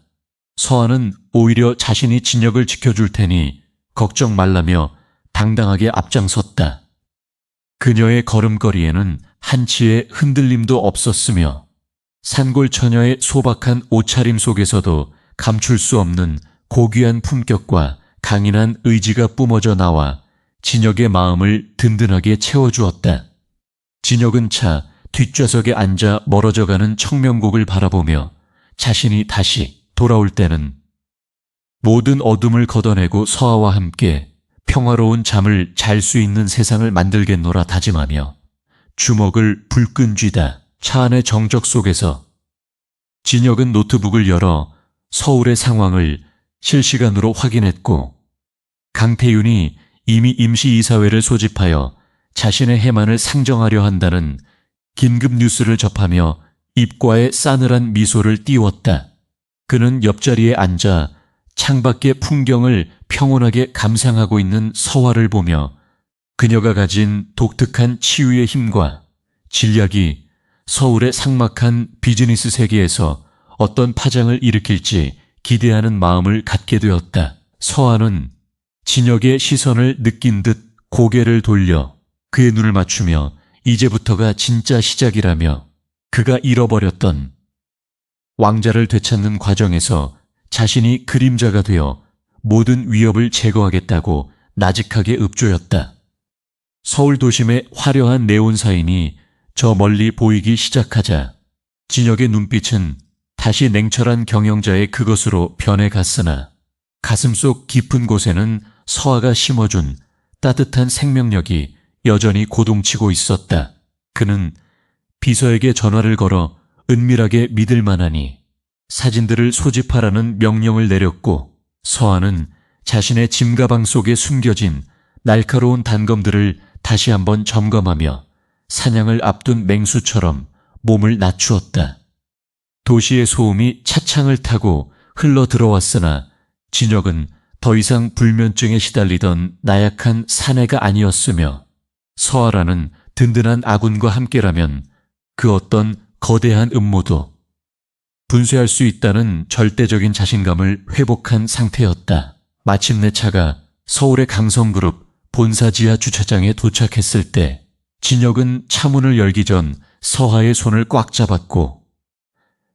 서아는 오히려 자신이 진혁을 지켜줄 테니 걱정 말라며 당당하게 앞장섰다. 그녀의 걸음걸이에는 한치의 흔들림도 없었으며 산골처녀의 소박한 옷차림 속에서도 감출 수 없는 고귀한 품격과 강인한 의지가 뿜어져 나와 진혁의 마음을 든든하게 채워주었다. 진혁은 차 뒷좌석에 앉아 멀어져가는 청명곡을 바라보며 자신이 다시 돌아올 때는 모든 어둠을 걷어내고 서아와 함께 평화로운 잠을 잘 수 있는 세상을 만들겠노라 다짐하며 주먹을 불끈 쥐다 차 안의 정적 속에서 진혁은 노트북을 열어 서울의 상황을 실시간으로 확인했고 강태윤이 이미 임시이사회를 소집하여 자신의 해만을 상정하려 한다는 긴급 뉴스를 접하며 입가에 싸늘한 미소를 띄웠다. 그는 옆자리에 앉아 창밖의 풍경을 평온하게 감상하고 있는 서화를 보며 그녀가 가진 독특한 치유의 힘과 진략이 서울의 삭막한 비즈니스 세계에서 어떤 파장을 일으킬지 기대하는 마음을 갖게 되었다. 서화는 진혁의 시선을 느낀 듯 고개를 돌려 그의 눈을 맞추며 이제부터가 진짜 시작이라며 그가 잃어버렸던 왕자를 되찾는 과정에서 자신이 그림자가 되어 모든 위협을 제거하겠다고 나직하게 읊조였다. 서울 도심의 화려한 네온사인이 저 멀리 보이기 시작하자 진혁의 눈빛은 다시 냉철한 경영자의 그것으로 변해갔으나 가슴속 깊은 곳에는 서아가 심어준 따뜻한 생명력이 여전히 고동치고 있었다. 그는 비서에게 전화를 걸어 은밀하게 믿을 만하니 사진들을 소집하라는 명령을 내렸고 서아는 자신의 짐가방 속에 숨겨진 날카로운 단검들을 다시 한번 점검하며 사냥을 앞둔 맹수처럼 몸을 낮추었다. 도시의 소음이 차창을 타고 흘러 들어왔으나 진혁은 더 이상 불면증에 시달리던 나약한 사내가 아니었으며 서아라는 든든한 아군과 함께라면 그 어떤 거대한 음모도 분쇄할 수 있다는 절대적인 자신감을 회복한 상태였다. 마침내 차가 서울의 강성그룹 본사 지하 주차장에 도착했을 때 진혁은 차문을 열기 전 서하의 손을 꽉 잡았고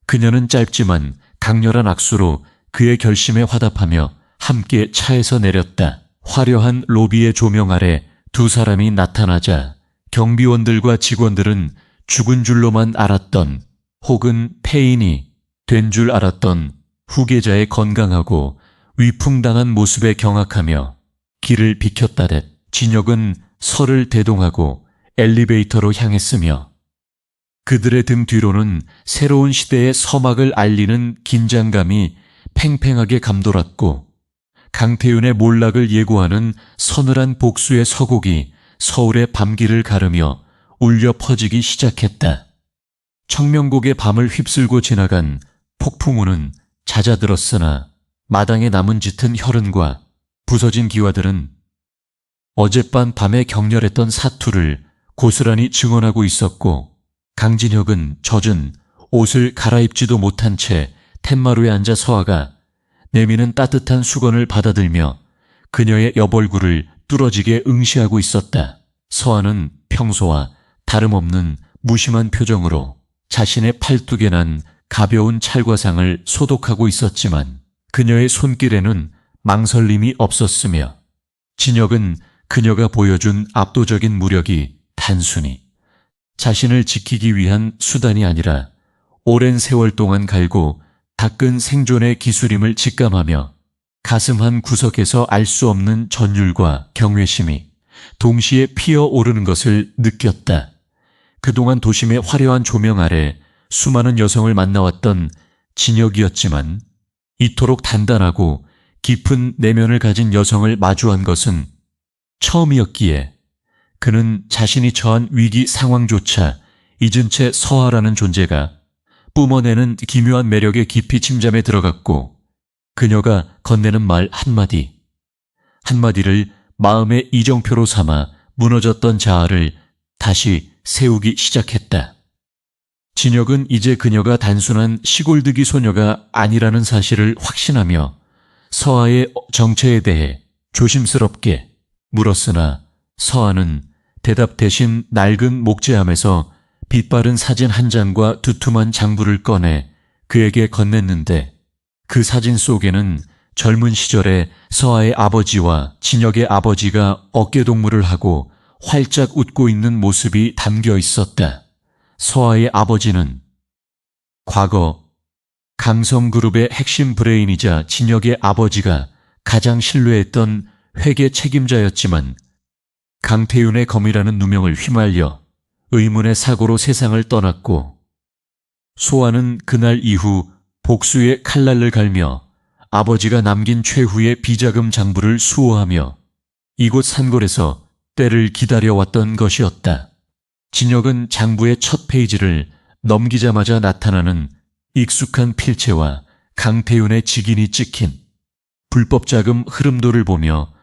그녀는 짧지만 강렬한 악수로 그의 결심에 화답하며 함께 차에서 내렸다. 화려한 로비의 조명 아래 두 사람이 나타나자 경비원들과 직원들은 죽은 줄로만 알았던 혹은 폐인이 된 줄 알았던 후계자의 건강하고 위풍당한 모습에 경악하며 길을 비켰다랬. 진혁은 설을 대동하고 엘리베이터로 향했으며 그들의 등 뒤로는 새로운 시대의 서막을 알리는 긴장감이 팽팽하게 감돌았고 강태윤의 몰락을 예고하는 서늘한 복수의 서곡이 서울의 밤길을 가르며 울려 퍼지기 시작했다. 청명곡의 밤을 휩쓸고 지나간 폭풍우는 잦아들었으나 마당에 남은 짙은 혈흔과 부서진 기와들은 어젯밤 밤에 격렬했던 사투를 고스란히 증언하고 있었고 강진혁은 젖은 옷을 갈아입지도 못한 채 툇마루에 앉아 서아가 내미는 따뜻한 수건을 받아들며 그녀의 옆얼굴을 뚫어지게 응시하고 있었다. 서아는 평소와 다름없는 무심한 표정으로 자신의 팔뚝에 난 가벼운 찰과상을 소독하고 있었지만 그녀의 손길에는 망설임이 없었으며 진혁은 그녀가 보여준 압도적인 무력이 단순히 자신을 지키기 위한 수단이 아니라 오랜 세월 동안 갈고 닦은 생존의 기술임을 직감하며 가슴 한 구석에서 알 수 없는 전율과 경외심이 동시에 피어오르는 것을 느꼈다. 그동안 도심의 화려한 조명 아래 수많은 여성을 만나왔던 진혁이었지만 이토록 단단하고 깊은 내면을 가진 여성을 마주한 것은 처음이었기에 그는 자신이 처한 위기 상황조차 잊은 채 서아라는 존재가 뿜어내는 기묘한 매력에 깊이 침잠에 들어갔고 그녀가 건네는 말 한마디를 마음의 이정표로 삼아 무너졌던 자아를 다시 세우기 시작했다. 진혁은 이제 그녀가 단순한 시골드기 소녀가 아니라는 사실을 확신하며 서아의 정체에 대해 조심스럽게 물었으나 서아는 대답 대신 낡은 목재함에서 빛바른 사진 한 장과 두툼한 장부를 꺼내 그에게 건넸는데 그 사진 속에는 젊은 시절에 서아의 아버지와 진혁의 아버지가 어깨동무를 하고 활짝 웃고 있는 모습이 담겨 있었다. 서아의 아버지는 과거 강성그룹의 핵심 브레인이자 진혁의 아버지가 가장 신뢰했던 회계 책임자였지만 강태윤의 검이라는 누명을 휘말려 의문의 사고로 세상을 떠났고 소아는 그날 이후 복수의 칼날을 갈며 아버지가 남긴 최후의 비자금 장부를 수호하며 이곳 산골에서 때를 기다려왔던 것이었다. 진혁은 장부의 첫 페이지를 넘기자마자 나타나는 익숙한 필체와 강태윤의 직인이 찍힌 불법 자금 흐름도를 보며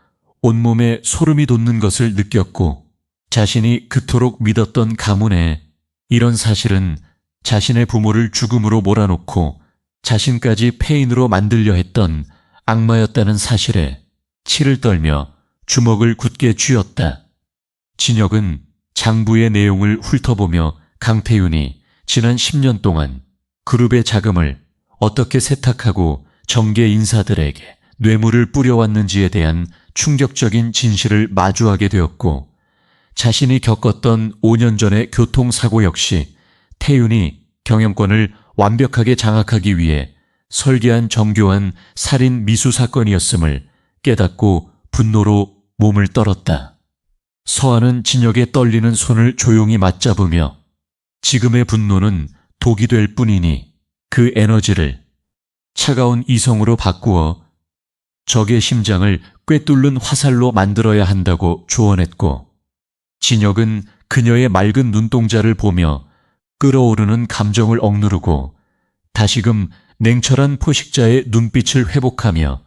온몸에 소름이 돋는 것을 느꼈고 자신이 그토록 믿었던 가문에 이런 사실은 자신의 부모를 죽음으로 몰아놓고 자신까지 폐인으로 만들려 했던 악마였다는 사실에 치를 떨며 주먹을 굳게 쥐었다. 진혁은 장부의 내용을 훑어보며 강태윤이 지난 10년 동안 그룹의 자금을 어떻게 세탁하고 정계 인사들에게 뇌물을 뿌려왔는지에 대한 충격적인 진실을 마주하게 되었고 자신이 겪었던 5년 전의 교통사고 역시 태윤이 경영권을 완벽하게 장악하기 위해 설계한 정교한 살인 미수 사건이었음을 깨닫고 분노로 몸을 떨었다. 서아는 진혁의 떨리는 손을 조용히 맞잡으며 지금의 분노는 독이 될 뿐이니 그 에너지를 차가운 이성으로 바꾸어 적의 심장을 꿰뚫는 화살로 만들어야 한다고 조언했고 진혁은 그녀의 맑은 눈동자를 보며 끓어오르는 감정을 억누르고 다시금 냉철한 포식자의 눈빛을 회복하며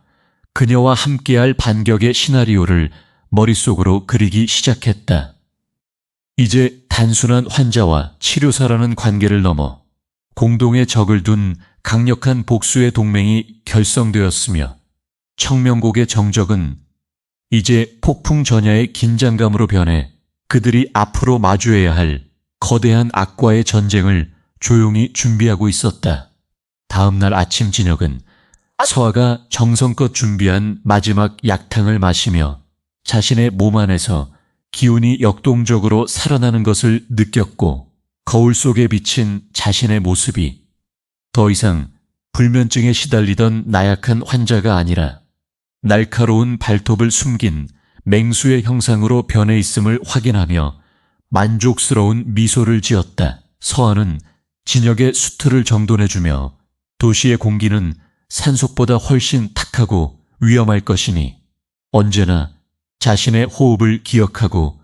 그녀와 함께할 반격의 시나리오를 머릿속으로 그리기 시작했다. 이제 단순한 환자와 치료사라는 관계를 넘어 공동의 적을 둔 강력한 복수의 동맹이 결성되었으며 청명곡의 정적은 이제 폭풍 전야의 긴장감으로 변해 그들이 앞으로 마주해야 할 거대한 악과의 전쟁을 조용히 준비하고 있었다. 다음 날 아침 진혁은 서아가 정성껏 준비한 마지막 약탕을 마시며 자신의 몸 안에서 기운이 역동적으로 살아나는 것을 느꼈고 거울 속에 비친 자신의 모습이 더 이상 불면증에 시달리던 나약한 환자가 아니라 날카로운 발톱을 숨긴 맹수의 형상으로 변해 있음을 확인하며 만족스러운 미소를 지었다. 서아는 진혁의 수트를 정돈해주며 도시의 공기는 산속보다 훨씬 탁하고 위험할 것이니 언제나 자신의 호흡을 기억하고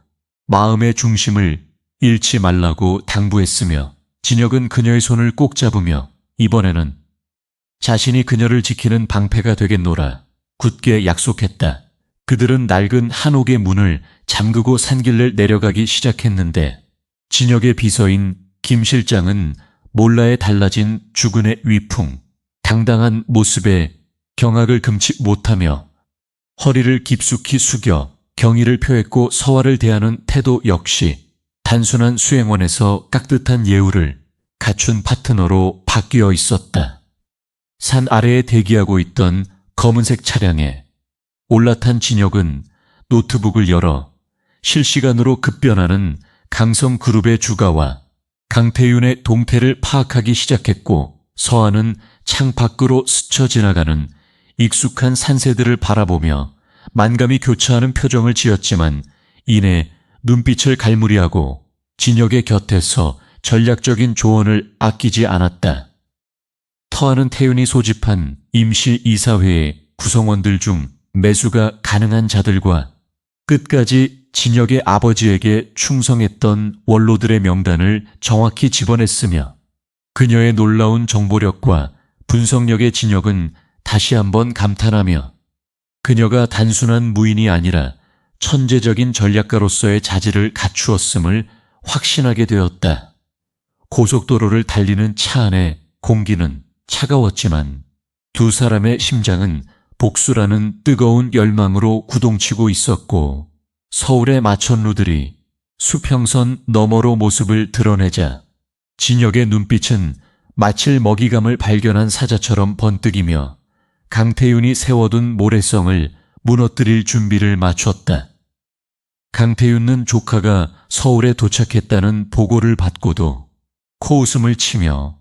마음의 중심을 잃지 말라고 당부했으며 진혁은 그녀의 손을 꼭 잡으며 이번에는 자신이 그녀를 지키는 방패가 되겠노라 굳게 약속했다. 그들은 낡은 한옥의 문을 잠그고 산길을 내려가기 시작했는데 진혁의 비서인 김 실장은 몰라에 달라진 주군의 위풍, 당당한 모습에 경악을 금치 못하며 허리를 깊숙이 숙여 경의를 표했고 서화를 대하는 태도 역시 단순한 수행원에서 깍듯한 예우를 갖춘 파트너로 바뀌어 있었다. 산 아래에 대기하고 있던 검은색 차량에 올라탄 진혁은 노트북을 열어 실시간으로 급변하는 강성그룹의 주가와 강태윤의 동태를 파악하기 시작했고, 서아는 창 밖으로 스쳐 지나가는 익숙한 산새들을 바라보며 만감이 교차하는 표정을 지었지만 이내 눈빛을 갈무리하고 진혁의 곁에서 전략적인 조언을 아끼지 않았다. 터하는 태윤이 소집한 임시 이사회의 구성원들 중 매수가 가능한 자들과 끝까지 진혁의 아버지에게 충성했던 원로들의 명단을 정확히 집어냈으며 그녀의 놀라운 정보력과 분석력의 진혁은 다시 한번 감탄하며 그녀가 단순한 무인이 아니라 천재적인 전략가로서의 자질을 갖추었음을 확신하게 되었다. 고속도로를 달리는 차 안의 공기는 차가웠지만 두 사람의 심장은 복수라는 뜨거운 열망으로 구동치고 있었고, 서울의 마천루들이 수평선 너머로 모습을 드러내자 진혁의 눈빛은 마칠 먹이감을 발견한 사자처럼 번뜩이며 강태윤이 세워둔 모래성을 무너뜨릴 준비를 마쳤다. 강태윤은 조카가 서울에 도착했다는 보고를 받고도 코웃음을 치며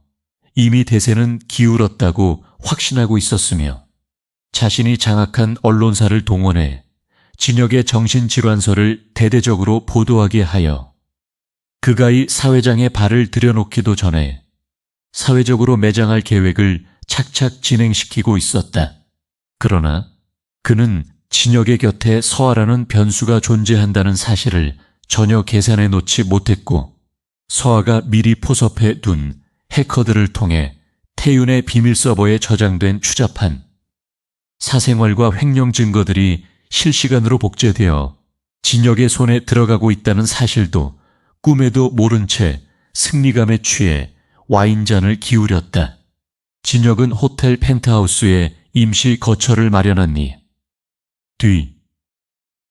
이미 대세는 기울었다고 확신하고 있었으며 자신이 장악한 언론사를 동원해 진혁의 정신질환서를 대대적으로 보도하게 하여 그가이 사회장에 발을 들여놓기도 전에 사회적으로 매장할 계획을 착착 진행시키고 있었다. 그러나 그는 진혁의 곁에 서아라는 변수가 존재한다는 사실을 전혀 계산해 놓지 못했고, 서아가 미리 포섭해 둔 해커들을 통해 태윤의 비밀 서버에 저장된 추잡한 사생활과 횡령 증거들이 실시간으로 복제되어 진혁의 손에 들어가고 있다는 사실도 꿈에도 모른 채 승리감에 취해 와인잔을 기울였다. 진혁은 호텔 펜트하우스에 임시 거처를 마련하니 뒤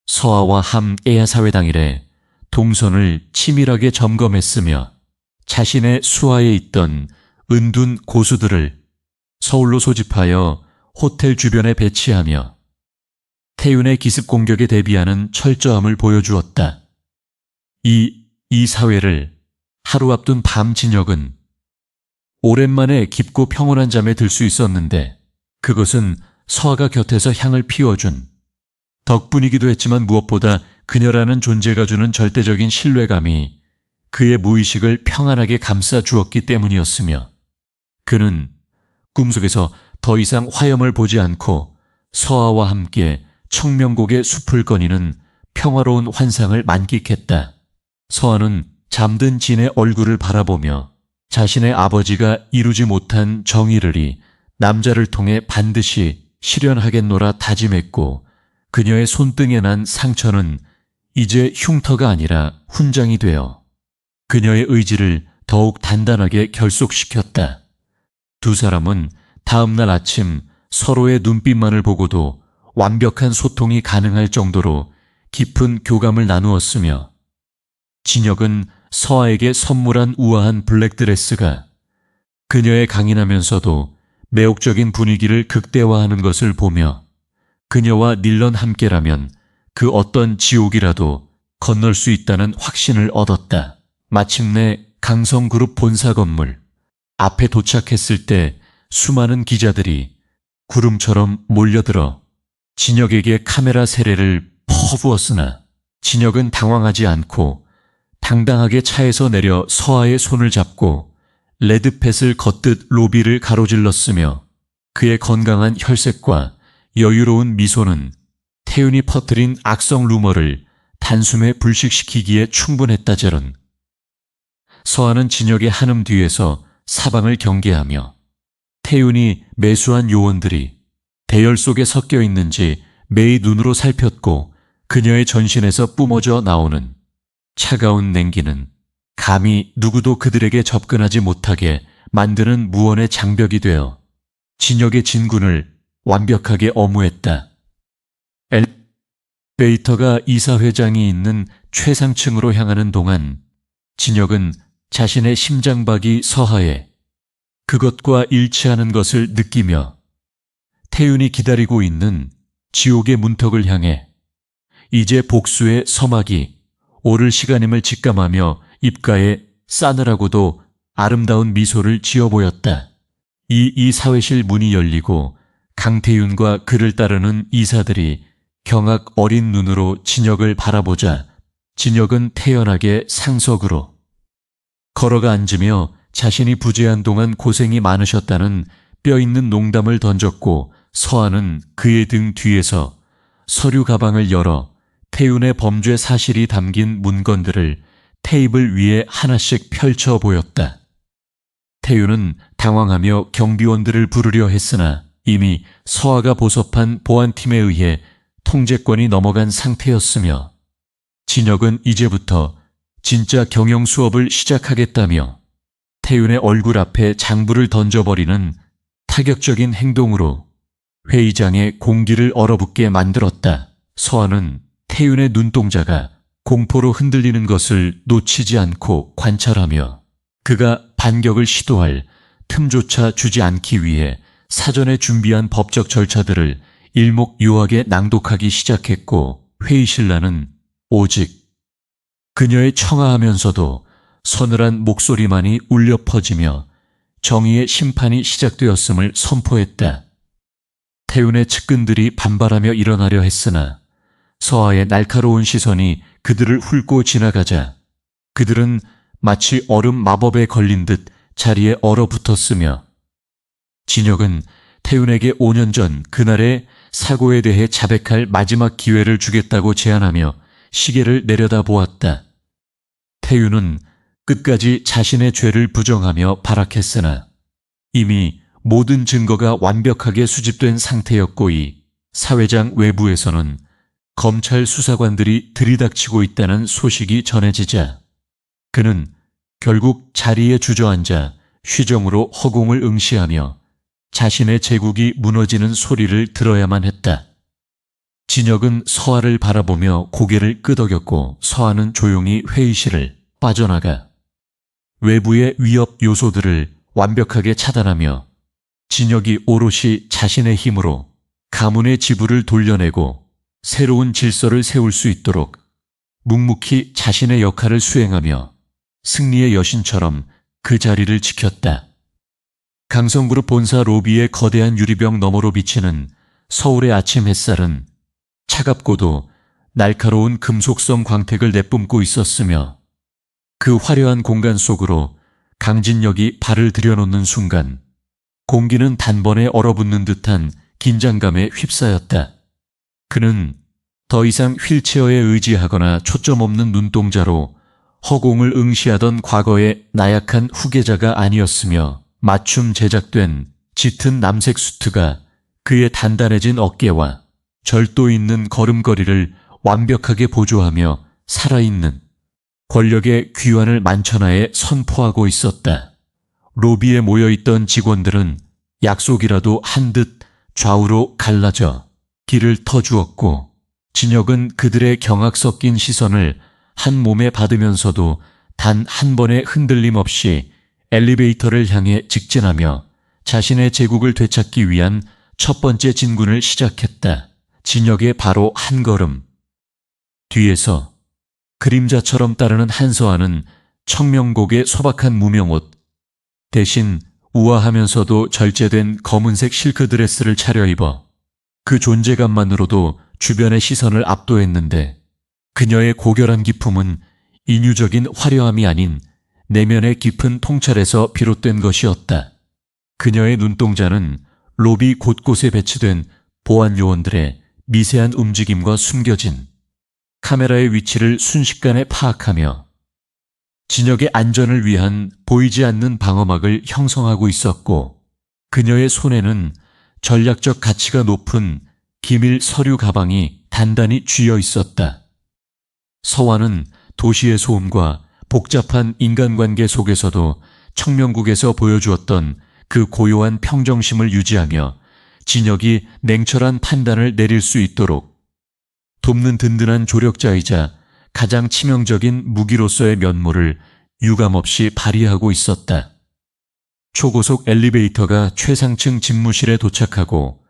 서아와 함 애야사회 당일에 동선을 치밀하게 점검했으며 자신의 수하에 있던 은둔 고수들을 서울로 소집하여 호텔 주변에 배치하며 태윤의 기습 공격에 대비하는 철저함을 보여주었다. 이 사회를 하루 앞둔 밤 진혁은 오랜만에 깊고 평온한 잠에 들 수 있었는데 그것은 서아가 곁에서 향을 피워준 덕분이기도 했지만 무엇보다 그녀라는 존재가 주는 절대적인 신뢰감이 그의 무의식을 평안하게 감싸 주었기 때문이었으며, 그는 꿈속에서 더 이상 화염을 보지 않고 서아와 함께 청명곡의 숲을 거니는 평화로운 환상을 만끽했다. 서아는 잠든 진의 얼굴을 바라보며 자신의 아버지가 이루지 못한 정의를 남자를 통해 반드시 실현하겠노라 다짐했고, 그녀의 손등에 난 상처는 이제 흉터가 아니라 훈장이 되어 그녀의 의지를 더욱 단단하게 결속시켰다. 두 사람은 다음 날 아침 서로의 눈빛만을 보고도 완벽한 소통이 가능할 정도로 깊은 교감을 나누었으며, 진혁은 서아에게 선물한 우아한 블랙드레스가 그녀의 강인하면서도 매혹적인 분위기를 극대화하는 것을 보며 그녀와 닐런 함께라면 그 어떤 지옥이라도 건널 수 있다는 확신을 얻었다. 마침내 강성그룹 본사 건물 앞에 도착했을 때 수많은 기자들이 구름처럼 몰려들어 진혁에게 카메라 세례를 퍼부었으나 진혁은 당황하지 않고 당당하게 차에서 내려 서아의 손을 잡고 레드펫을 걷듯 로비를 가로질렀으며 그의 건강한 혈색과 여유로운 미소는 태윤이 퍼뜨린 악성 루머를 단숨에 불식시키기에 충분했다제런. 서아는 진혁의 한음 뒤에서 사방을 경계하며 태윤이 매수한 요원들이 대열 속에 섞여 있는지 매의 눈으로 살폈고 그녀의 전신에서 뿜어져 나오는 차가운 냉기는 감히 누구도 그들에게 접근하지 못하게 만드는 무언의 장벽이 되어 진역의 진군을 완벽하게 엄호했다. 엘리베이터가 이사회장이 있는 최상층으로 향하는 동안 진역은 자신의 심장박이 서하에 그것과 일치하는 것을 느끼며 태윤이 기다리고 있는 지옥의 문턱을 향해 이제 복수의 서막이 오를 시간임을 직감하며 입가에 싸늘하고도 아름다운 미소를 지어 보였다. 이 사회실 문이 열리고 강태윤과 그를 따르는 이사들이 경악 어린 눈으로 진역을 바라보자 진역은 태연하게 상석으로 걸어가 앉으며 자신이 부재한 동안 고생이 많으셨다는 뼈있는 농담을 던졌고 서한은 그의 등 뒤에서 서류 가방을 열어 태윤의 범죄 사실이 담긴 문건들을 테이블 위에 하나씩 펼쳐 보였다. 태윤은 당황하며 경비원들을 부르려 했으나 이미 서하가 보섭한 보안팀에 의해 통제권이 넘어간 상태였으며 진역은 이제부터 진짜 경영 수업을 시작하겠다며 태윤의 얼굴 앞에 장부를 던져버리는 타격적인 행동으로 회의장의 공기를 얼어붙게 만들었다. 서하는 태윤의 눈동자가 공포로 흔들리는 것을 놓치지 않고 관찰하며 그가 반격을 시도할 틈조차 주지 않기 위해 사전에 준비한 법적 절차들을 일목요하게 낭독하기 시작했고 회의실라는 오직 그녀의 청아하면서도 서늘한 목소리만이 울려 퍼지며 정의의 심판이 시작되었음을 선포했다. 태윤의 측근들이 반발하며 일어나려 했으나 서하의 날카로운 시선이 그들을 훑고 지나가자 그들은 마치 얼음 마법에 걸린 듯 자리에 얼어붙었으며 진역은 태윤에게 5년 전 그날의 사고에 대해 자백할 마지막 기회를 주겠다고 제안하며 시계를 내려다보았다. 태윤은 끝까지 자신의 죄를 부정하며 발악했으나 이미 모든 증거가 완벽하게 수집된 상태였고 이 사회장 외부에서는 검찰 수사관들이 들이닥치고 있다는 소식이 전해지자 그는 결국 자리에 주저앉아 휴정으로 허공을 응시하며 자신의 제국이 무너지는 소리를 들어야만 했다. 진역은 서하를 바라보며 고개를 끄덕였고 서하는 조용히 회의실을 빠져나가 외부의 위협 요소들을 완벽하게 차단하며 진역이 오롯이 자신의 힘으로 가문의 지부를 돌려내고 새로운 질서를 세울 수 있도록 묵묵히 자신의 역할을 수행하며 승리의 여신처럼 그 자리를 지켰다. 강성그룹 본사 로비의 거대한 유리병 너머로 비치는 서울의 아침 햇살은 차갑고도 날카로운 금속성 광택을 내뿜고 있었으며 그 화려한 공간 속으로 강진역이 발을 들여놓는 순간 공기는 단번에 얼어붙는 듯한 긴장감에 휩싸였다. 그는 더 이상 휠체어에 의지하거나 초점 없는 눈동자로 허공을 응시하던 과거의 나약한 후계자가 아니었으며 맞춤 제작된 짙은 남색 수트가 그의 단단해진 어깨와 절도 있는 걸음걸이를 완벽하게 보조하며 살아있는 권력의 귀환을 만천하에 선포하고 있었다. 로비에 모여있던 직원들은 약속이라도 한 듯 좌우로 갈라져 길을 터주었고 진역은 그들의 경악 섞인 시선을 한 몸에 받으면서도 단 한 번의 흔들림 없이 엘리베이터를 향해 직진하며 자신의 제국을 되찾기 위한 첫 번째 진군을 시작했다. 진역의 바로 한 걸음 뒤에서 그림자처럼 따르는 한서아는 청명곡의 소박한 무명옷 대신 우아하면서도 절제된 검은색 실크 드레스를 차려입어 그 존재감만으로도 주변의 시선을 압도했는데 그녀의 고결한 기품은 인유적인 화려함이 아닌 내면의 깊은 통찰에서 비롯된 것이었다. 그녀의 눈동자는 로비 곳곳에 배치된 보안 요원들의 미세한 움직임과 숨겨진 카메라의 위치를 순식간에 파악하며 진역의 안전을 위한 보이지 않는 방어막을 형성하고 있었고 그녀의 손에는 전략적 가치가 높은 기밀 서류 가방이 단단히 쥐어 있었다. 서화는 도시의 소음과 복잡한 인간관계 속에서도 청명국에서 보여주었던 그 고요한 평정심을 유지하며 진혁이 냉철한 판단을 내릴 수 있도록 돕는 든든한 조력자이자 가장 치명적인 무기로서의 면모를 유감없이 발휘하고 있었다. 초고속 엘리베이터가 최상층 집무실에 도착하고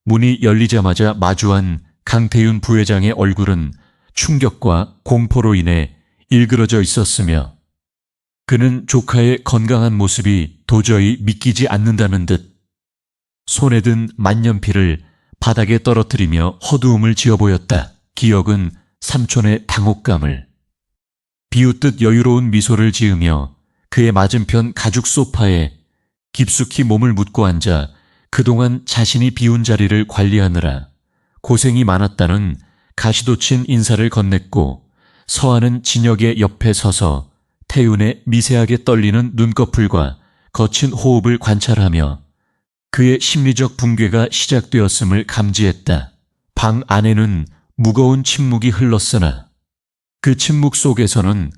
문이 열리자마자 마주한 강태윤 부회장의 얼굴은 충격과 공포로 인해 일그러져 있었으며 그는 조카의 건강한 모습이 도저히 믿기지 않는다는 듯 손에 든 만년필을 바닥에 떨어뜨리며 허두음을 지어 보였다. 기억은 삼촌의 당혹감을 비웃듯 여유로운 미소를 지으며 그의 맞은편 가죽 소파에 깊숙이 몸을 묻고 앉아 그동안 자신이 비운 자리를 관리하느라 고생이 많았다는 가시돋친 인사를 건넸고 서하는 진혁의 옆에 서서 태윤의 미세하게 떨리는 눈꺼풀과 거친 호흡을 관찰하며 그의 심리적 붕괴가 시작되었음을 감지했다. 방 안에는 무거운 침묵이 흘렀으나 그 침묵 속에서는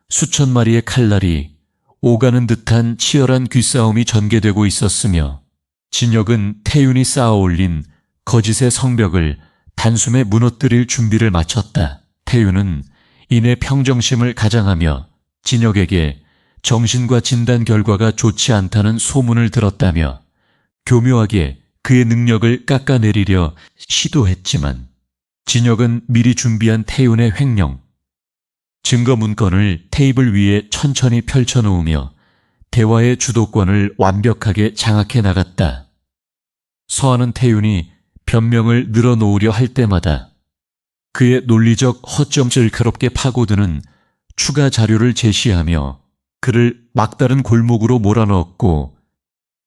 수천 마리의 칼날이 오가는 듯한 치열한 귀싸움이 전개되고 있었으며 진혁은 태윤이 쌓아올린 거짓의 성벽을 단숨에 무너뜨릴 준비를 마쳤다. 태윤은 이내 평정심을 가장하며 진혁에게 정신과 진단 결과가 좋지 않다는 소문을 들었다며 교묘하게 그의 능력을 깎아내리려 시도했지만 진혁은 미리 준비한 태윤의 횡령, 증거 문건을 테이블 위에 천천히 펼쳐놓으며 대화의 주도권을 완벽하게 장악해 나갔다. 서하는 태윤이 변명을 늘어놓으려 할 때마다 그의 논리적 허점을 괴롭게 파고드는 추가 자료를 제시하며 그를 막다른 골목으로 몰아넣었고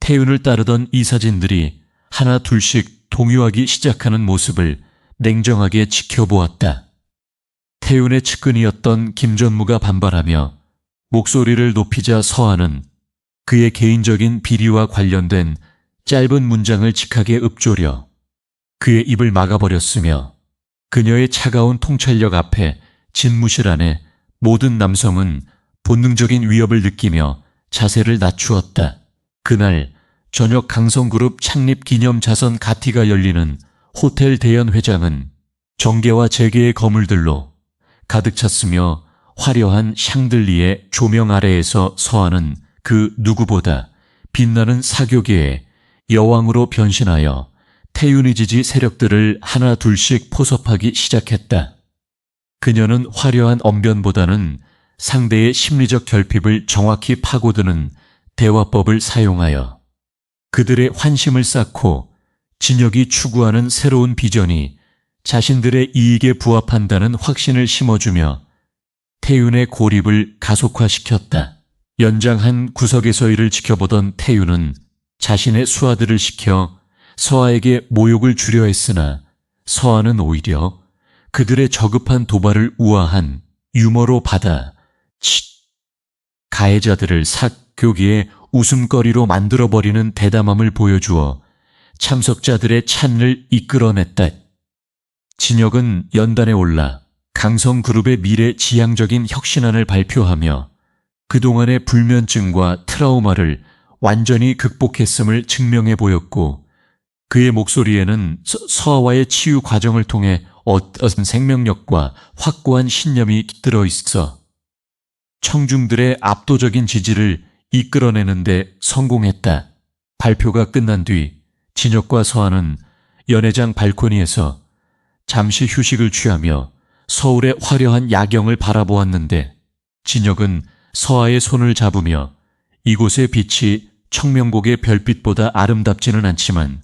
태윤을 따르던 이사진들이 하나 둘씩 동요하기 시작하는 모습을 냉정하게 지켜보았다. 태윤의 측근이었던 김전무가 반발하며 목소리를 높이자 서하는 그의 개인적인 비리와 관련된 짧은 문장을 직하게 읊조려 그의 입을 막아버렸으며 그녀의 차가운 통찰력 앞에 집무실 안에 모든 남성은 본능적인 위협을 느끼며 자세를 낮추었다. 그날 저녁 강성그룹 창립 기념 자선 가티가 열리는 호텔 대연 회장은 정계와 재계의 거물들로 가득 찼으며 화려한 샹들리에 조명 아래에서 서하는 그 누구보다 빛나는 사교계의 여왕으로 변신하여 태윤이 지지 세력들을 하나 둘씩 포섭하기 시작했다. 그녀는 화려한 언변보다는 상대의 심리적 결핍을 정확히 파고드는 대화법을 사용하여 그들의 환심을 쌓고 진혁이 추구하는 새로운 비전이 자신들의 이익에 부합한다는 확신을 심어주며 태윤의 고립을 가속화시켰다. 연장 한 구석에서 이를 지켜보던 태윤은 자신의 수하들을 시켜 서하에게 모욕을 주려 했으나 서하는 오히려 그들의 저급한 도발을 우아한 유머로 받아 가해자들을 사교기에 웃음거리로 만들어버리는 대담함을 보여주어 참석자들의 찬을 이끌어냈다. 진혁은 연단에 올라 강성그룹의 미래 지향적인 혁신안을 발표하며 그동안의 불면증과 트라우마를 완전히 극복했음을 증명해 보였고 그의 목소리에는 서하와의 치유 과정을 통해 어떤 생명력과 확고한 신념이 깃들어 있어 청중들의 압도적인 지지를 이끌어내는데 성공했다. 발표가 끝난 뒤 진혁과 서하는 연회장 발코니에서 잠시 휴식을 취하며 서울의 화려한 야경을 바라보았는데 진혁은 서하의 손을 잡으며 이곳의 빛이 청명곡의 별빛보다 아름답지는 않지만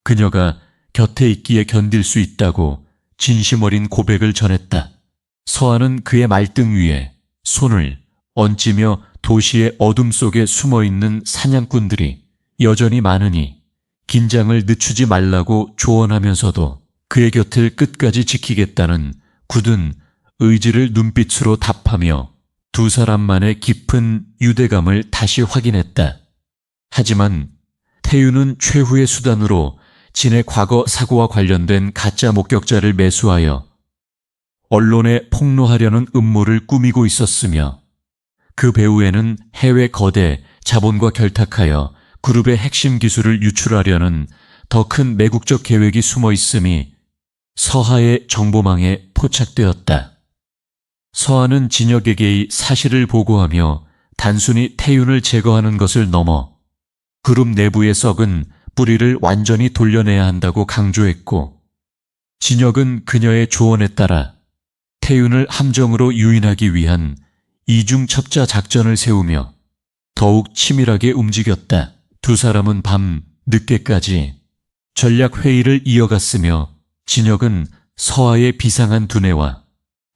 그녀가 곁에 있기에 견딜 수 있다고 진심 어린 고백을 전했다. 서하는 그의 말등 위에 손을 얹으며 도시의 어둠 속에 숨어있는 사냥꾼들이 여전히 많으니 긴장을 늦추지 말라고 조언하면서도 그의 곁을 끝까지 지키겠다는 굳은 의지를 눈빛으로 답하며 두 사람만의 깊은 유대감을 다시 확인했다. 하지만 태윤은 최후의 수단으로 진의 과거 사고와 관련된 가짜 목격자를 매수하여 언론에 폭로하려는 음모를 꾸미고 있었으며 그 배후에는 해외 거대 자본과 결탁하여 그룹의 핵심 기술을 유출하려는 더 큰 매국적 계획이 숨어 있음이 서하의 정보망에 포착되었다. 서하는 진혁에게의 사실을 보고하며 단순히 태윤을 제거하는 것을 넘어 그룹 내부의 썩은 뿌리를 완전히 돌려내야 한다고 강조했고, 진혁은 그녀의 조언에 따라 태윤을 함정으로 유인하기 위한 이중첩자 작전을 세우며 더욱 치밀하게 움직였다. 두 사람은 밤 늦게까지 전략 회의를 이어갔으며 진혁은 서하의 비상한 두뇌와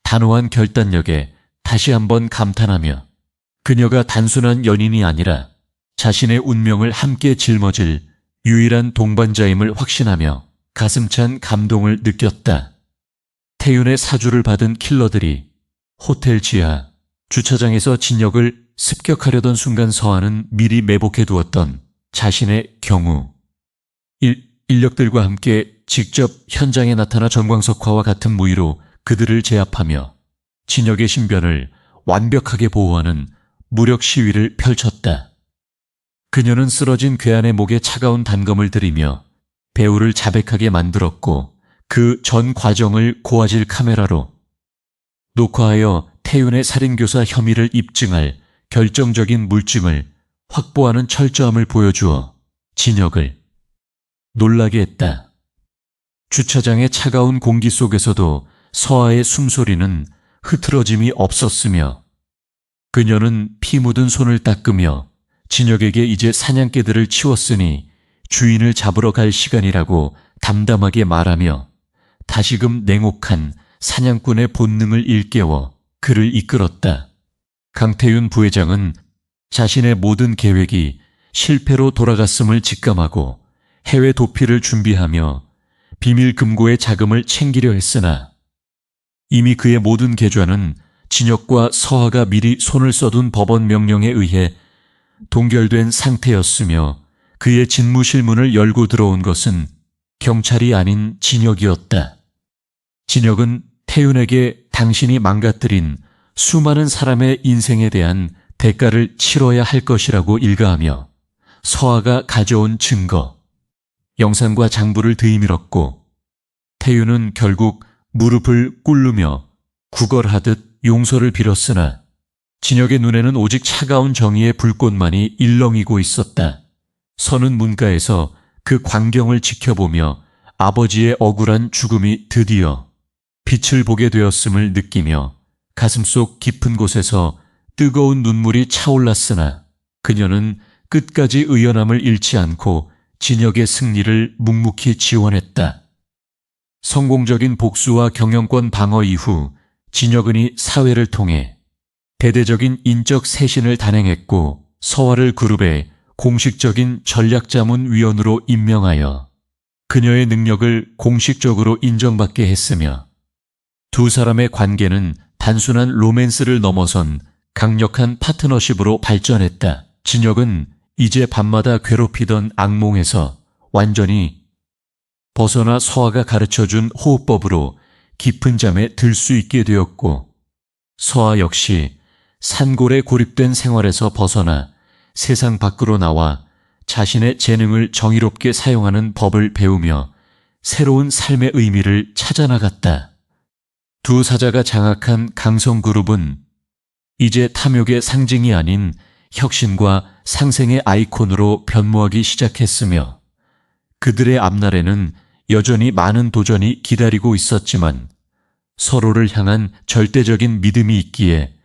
단호한 결단력에 다시 한번 감탄하며 그녀가 단순한 연인이 아니라 자신의 운명을 함께 짊어질 유일한 동반자임을 확신하며 가슴찬 감동을 느꼈다. 태윤의 사주를 받은 킬러들이 호텔 지하 주차장에서 진혁을 습격하려던 순간 서하는 미리 매복해두었던 자신의 경우 인력들과 함께 직접 현장에 나타나 전광석화와 같은 무기로 그들을 제압하며 진혁의 신변을 완벽하게 보호하는 무력 시위를 펼쳤다. 그녀는 쓰러진 괴한의 목에 차가운 단검을 들이며 배우를 자백하게 만들었고, 그 전 과정을 고화질 카메라로 녹화하여 태윤의 살인교사 혐의를 입증할 결정적인 물증을 확보하는 철저함을 보여주어 진혁을 놀라게 했다. 주차장의 차가운 공기 속에서도 서하의 숨소리는 흐트러짐이 없었으며 그녀는 피 묻은 손을 닦으며 진혁에게 이제 사냥개들을 치웠으니 주인을 잡으러 갈 시간이라고 담담하게 말하며 다시금 냉혹한 사냥꾼의 본능을 일깨워 그를 이끌었다. 강태윤 부회장은 자신의 모든 계획이 실패로 돌아갔음을 직감하고 해외 도피를 준비하며 비밀 금고의 자금을 챙기려 했으나 이미 그의 모든 계좌는 진혁과 서하가 미리 손을 써둔 법원 명령에 의해 동결된 상태였으며 그의 진무실문을 열고 들어온 것은 경찰이 아닌 진혁이었다. 진혁은 태윤에게 당신이 망가뜨린 수많은 사람의 인생에 대한 대가를 치러야 할 것이라고 일가하며 서하가 가져온 증거, 영상과 장부를 들이밀었고 태윤은 결국 무릎을 꿇으며 구걸하듯 용서를 빌었으나 진혁의 눈에는 오직 차가운 정의의 불꽃만이 일렁이고 있었다. 서는 문가에서 그 광경을 지켜보며 아버지의 억울한 죽음이 드디어 빛을 보게 되었음을 느끼며 가슴속 깊은 곳에서 뜨거운 눈물이 차올랐으나 그녀는 끝까지 의연함을 잃지 않고 진혁의 승리를 묵묵히 지원했다. 성공적인 복수와 경영권 방어 이후 진혁은이 사회를 통해 대대적인 인적 쇄신을 단행했고 서하를 그룹의 공식적인 전략자문위원으로 임명하여 그녀의 능력을 공식적으로 인정받게 했으며 두 사람의 관계는 단순한 로맨스를 넘어선 강력한 파트너십으로 발전했다. 진혁은 이제 밤마다 괴롭히던 악몽에서 완전히 벗어나 서하가 가르쳐준 호흡법으로 깊은 잠에 들 수 있게 되었고 서하 역시 산골에 고립된 생활에서 벗어나 세상 밖으로 나와 자신의 재능을 정의롭게 사용하는 법을 배우며 새로운 삶의 의미를 찾아나갔다. 두 사자가 장악한 강성그룹은 이제 탐욕의 상징이 아닌 혁신과 상생의 아이콘으로 변모하기 시작했으며 그들의 앞날에는 여전히 많은 도전이 기다리고 있었지만 서로를 향한 절대적인 믿음이 있기에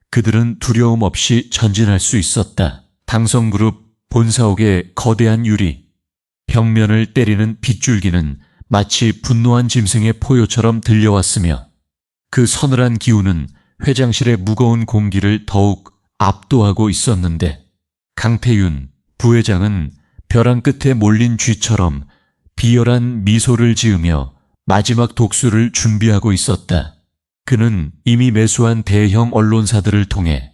그들은 두려움 없이 전진할 수 있었다. 당성그룹 본사옥의 거대한 유리, 벽면을 때리는 빗줄기는 마치 분노한 짐승의 포효처럼 들려왔으며 그 서늘한 기운은 회장실의 무거운 공기를 더욱 압도하고 있었는데 강태윤 부회장은 벼랑 끝에 몰린 쥐처럼 비열한 미소를 지으며 마지막 독수를 준비하고 있었다. 그는 이미 매수한 대형 언론사들을 통해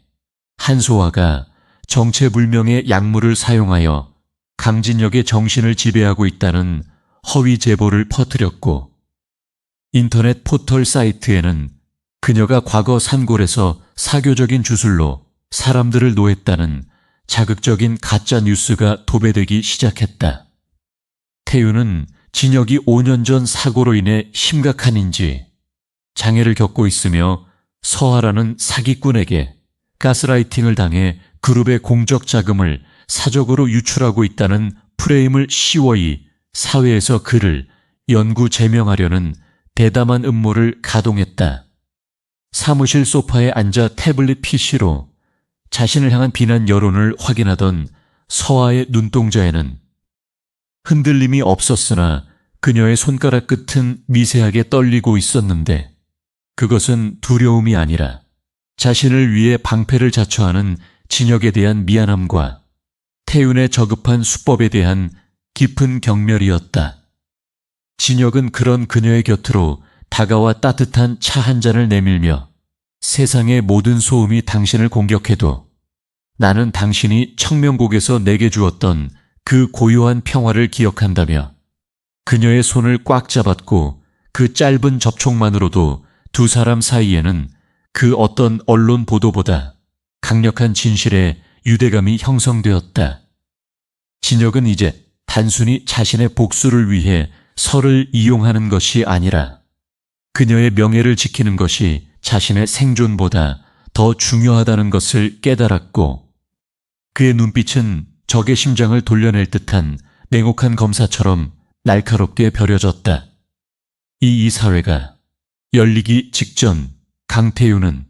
한소아가 정체불명의 약물을 사용하여 강진혁의 정신을 지배하고 있다는 허위 제보를 퍼뜨렸고 인터넷 포털 사이트에는 그녀가 과거 산골에서 사교적인 주술로 사람들을 노했다는 자극적인 가짜 뉴스가 도배되기 시작했다. 태우는 진혁이 5년 전 사고로 인해 심각한 인지 장애를 겪고 있으며 서아라는 사기꾼에게 가스라이팅을 당해 그룹의 공적 자금을 사적으로 유출하고 있다는 프레임을 씌워이 사회에서 그를 연구 제명하려는 대담한 음모를 가동했다. 사무실 소파에 앉아 태블릿 PC로 자신을 향한 비난 여론을 확인하던 서아의 눈동자에는 흔들림이 없었으나 그녀의 손가락 끝은 미세하게 떨리고 있었는데 그것은 두려움이 아니라 자신을 위해 방패를 자처하는 진혁에 대한 미안함과 태윤의 저급한 수법에 대한 깊은 경멸이었다. 진혁은 그런 그녀의 곁으로 다가와 따뜻한 차 한 잔을 내밀며 세상의 모든 소음이 당신을 공격해도 나는 당신이 청명곡에서 내게 주었던 그 고요한 평화를 기억한다며 그녀의 손을 꽉 잡았고 그 짧은 접촉만으로도 두 사람 사이에는 그 어떤 언론 보도보다 강력한 진실의 유대감이 형성되었다. 진혁은 이제 단순히 자신의 복수를 위해 서를 이용하는 것이 아니라 그녀의 명예를 지키는 것이 자신의 생존보다 더 중요하다는 것을 깨달았고 그의 눈빛은 적의 심장을 돌려낼 듯한 냉혹한 검사처럼 날카롭게 벼려졌다. 이 사회가 열리기 직전 강태윤은